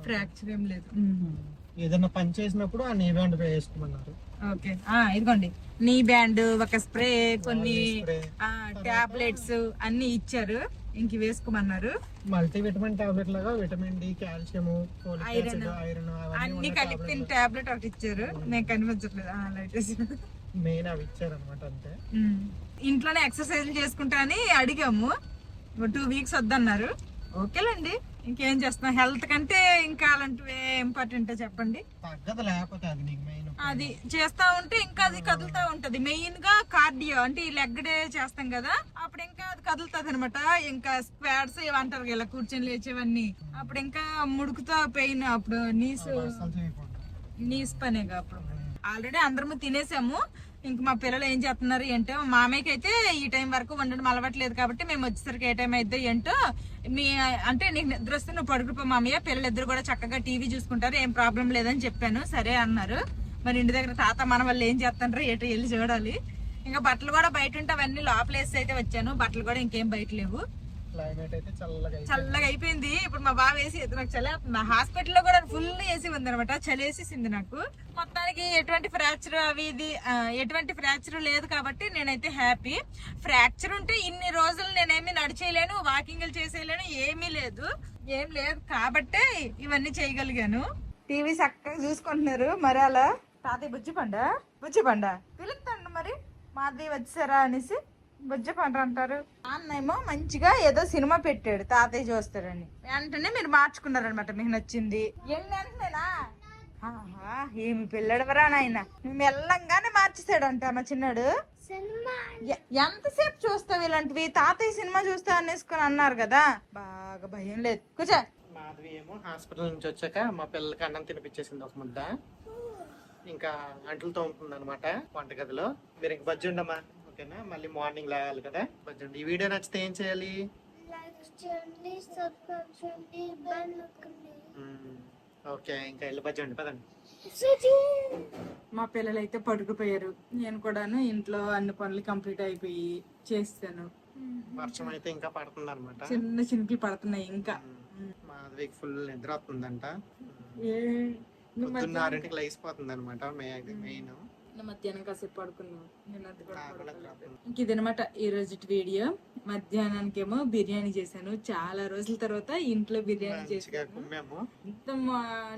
ఫ్రాక్చర్ ఏం లేదు. ఏదైనా పని చేసినప్పుడు ఆ నీ బ్యాండ్ వేసుకోమన్నారు. ఓకే, ఇదిగోండి నీ బ్యాండ్, ఒక స్ప్రే, కొన్ని టాబ్లెట్స్ అన్ని ఇచ్చారు, ఇంక వేసుకోమన్నారు. మల్టీవిటమిన్ టాబ్లెట్ లాగా విటమిన్ డి, కాల్షియం, ఐరన్ అన్ని కలిపి టాబ్లెట్ ఒకటి ఇచ్చారు. నేను కనిపించట్లేదు, మెయిన్ అవి ఇచ్చారు అనమాట. అంతే. ఇంట్లోనే ఎక్సర్సైజ్ చేసుకుంటా అని అడిగాము. 2 వీక్స్ వద్దన్నారు. ఓకేలేండి, ఇంకేం చేస్తున్నాం. హెల్త్ కంటే ఇంకా అలాంటివి ఇంపార్టెంట్ చెప్పండి. తగ్గదు, లేకపోతే అది నీకు మెయిన్. అది చేస్తా ఉంటే ఇంకా అది కదులుతా ఉంటది. మెయిన్ గా కార్డియో అంటే ఈ లెగ్ డే చేస్తాం కదా, అప్పుడు ఇంకా అది కదులుతుంది అనమాట. ఇంకా స్క్వాడ్స్ ఏమంటారు ఇలా కూర్చొని లేచేవన్నీ, అప్పుడు ఇంకా ముడుకుతో పెయిన్, అప్పుడు నీస్ పనేగా. అప్పుడు ఆల్రెడీ అందరము తినేసాము. ఇంక మా పిల్లలు ఏం చేస్తున్నారు ఏంటో. మామయ్యకి అయితే ఈ టైం వరకు వండడం అలవాట్లేదు కాబట్టి మేము వచ్చేసరికి ఏ టైం అయితే ఏంటో. అంటే నీకు నిద్ర వస్తే నువ్వు పడుకుపో మామయ్య, పిల్లలిద్దరు కూడా చక్కగా టీవీ చూసుకుంటారు, ఏం ప్రాబ్లం లేదని చెప్పాను. సరే అన్నారు. మరి ఇంటి దగ్గర తాత మన వాళ్ళు ఏం చేస్తారో ఏటో వెళ్ళి చూడాలి. ఇంకా బట్టలు కూడా బయట ఉంటే అవన్నీ లోపలేసి అయితే వచ్చాను. బట్టలు కూడా ఇంకేం బయట లేవు. క్లైమేట్ అయితే చల్లగా అయిపోయింది. ఇప్పుడు మా బావ వేసి నాకు చలి. హాస్పిటల్లో కూడా ఫుల్ ఏసీ ఉంది అనమాట, చలి వేసేసింది నాకు. మొత్తానికి ఎటువంటి ఫ్రాక్చర్ అవి ఇది ఎటువంటి ఫ్రాక్చర్ లేదు కాబట్టి నేనైతే హ్యాపీ. ఫ్రాక్చర్ ఉంటే ఇన్ని రోజులు నేనేమి నడిచేయలేను, వాకింగ్ చేసేయలేను, ఏమీ లేదు కాబట్టే ఇవన్నీ చేయగలిగాను. టీవీ చక్కగా చూసుకుంటున్నారు. మరి అలా తాతయ్య బుజ్జి పండ పిలుస్తాండి. మరి మాది వచ్చారా అనేసి బుజ్జి పంట అంటారు. అన్నేమో మంచిగా ఏదో సినిమా పెట్టాడు, తాతయ్య చూస్తాడని. వెంటనే మీరు మార్చుకున్నారనమాట, మీకు నచ్చింది. వెంటనేనా ఏమి పిల్లడవరా నాయన, మేము వెళ్ళంగానే మార్చేసాడంట మా చిన్నాడు. ఎంతసేపు చూస్తావు ఇలాంటివి, తాతయ్య సినిమా చూస్తా అనేసుకొని అన్నారు కదా, బాగా భయం లేదు. కూర్చో. మాధవి ఏమో హాస్పిటల్ నుంచి వచ్చాక మా పిల్లలకి అన్నం తినిపించేసింది ఒక ముద్ద. ఇంకా అంట్లు తోముతుంది అనమాట వంటగదిలో. మీరు ఇంక బజ్జి ఉండమ్మా, ఓకేనా? మళ్ళీ మార్నింగ్ లేవాలి కదా, బజ్జండి. ఈ వీడియో నచ్చితే ఏం చేయాలి? ఓకే, ఇంకా వెళ్ళి బజ్జండి పదండి. మా పిల్లలు అయితే పడుకుపోయారు. నేను కూడాను ఇంట్లో అన్ని పనులు కంప్లీట్ అయిపోయి చేస్తాను. వర్షం అయితే ఇంకా పడుతుంది అనమాట, చిన్న చినుకులు పడుతున్నాయి. ఇంకా మాధవికి ఫుల్ నిద్ర వస్తుందంట. 6:00కి లేసిపోతుంది అనమాట. మెయిన్ మధ్యాహ్నం కాసేపు పడుకున్నాం. ఇంక ఇదనమాట ఈ రోజు వీడియో. మధ్యాహ్నానికేమో బిర్యానీ చేశాను. చాలా రోజుల తర్వాత ఇంట్లో బిర్యానీ చేసాను.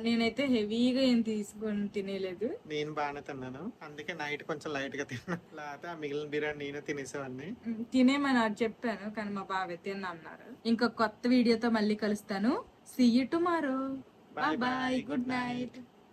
నేనైతే హెవీగా ఏం తీసుకొని తినేలేదు. నేను బాగానే తిన్నాను, అందుకే నైట్ కొంచెం లైట్ గా తిన్నాను. లేకపోతే మిగిలిన బిర్యానీ నేనే తినేసేవాడిని. తినేమని చెప్పాను కానీ మా బావ తిన్నా అన్నారు. ఇంకొక కొత్త వీడియోతో మళ్ళీ కలుస్తాను. See you tomorrow. Bye bye. Good night.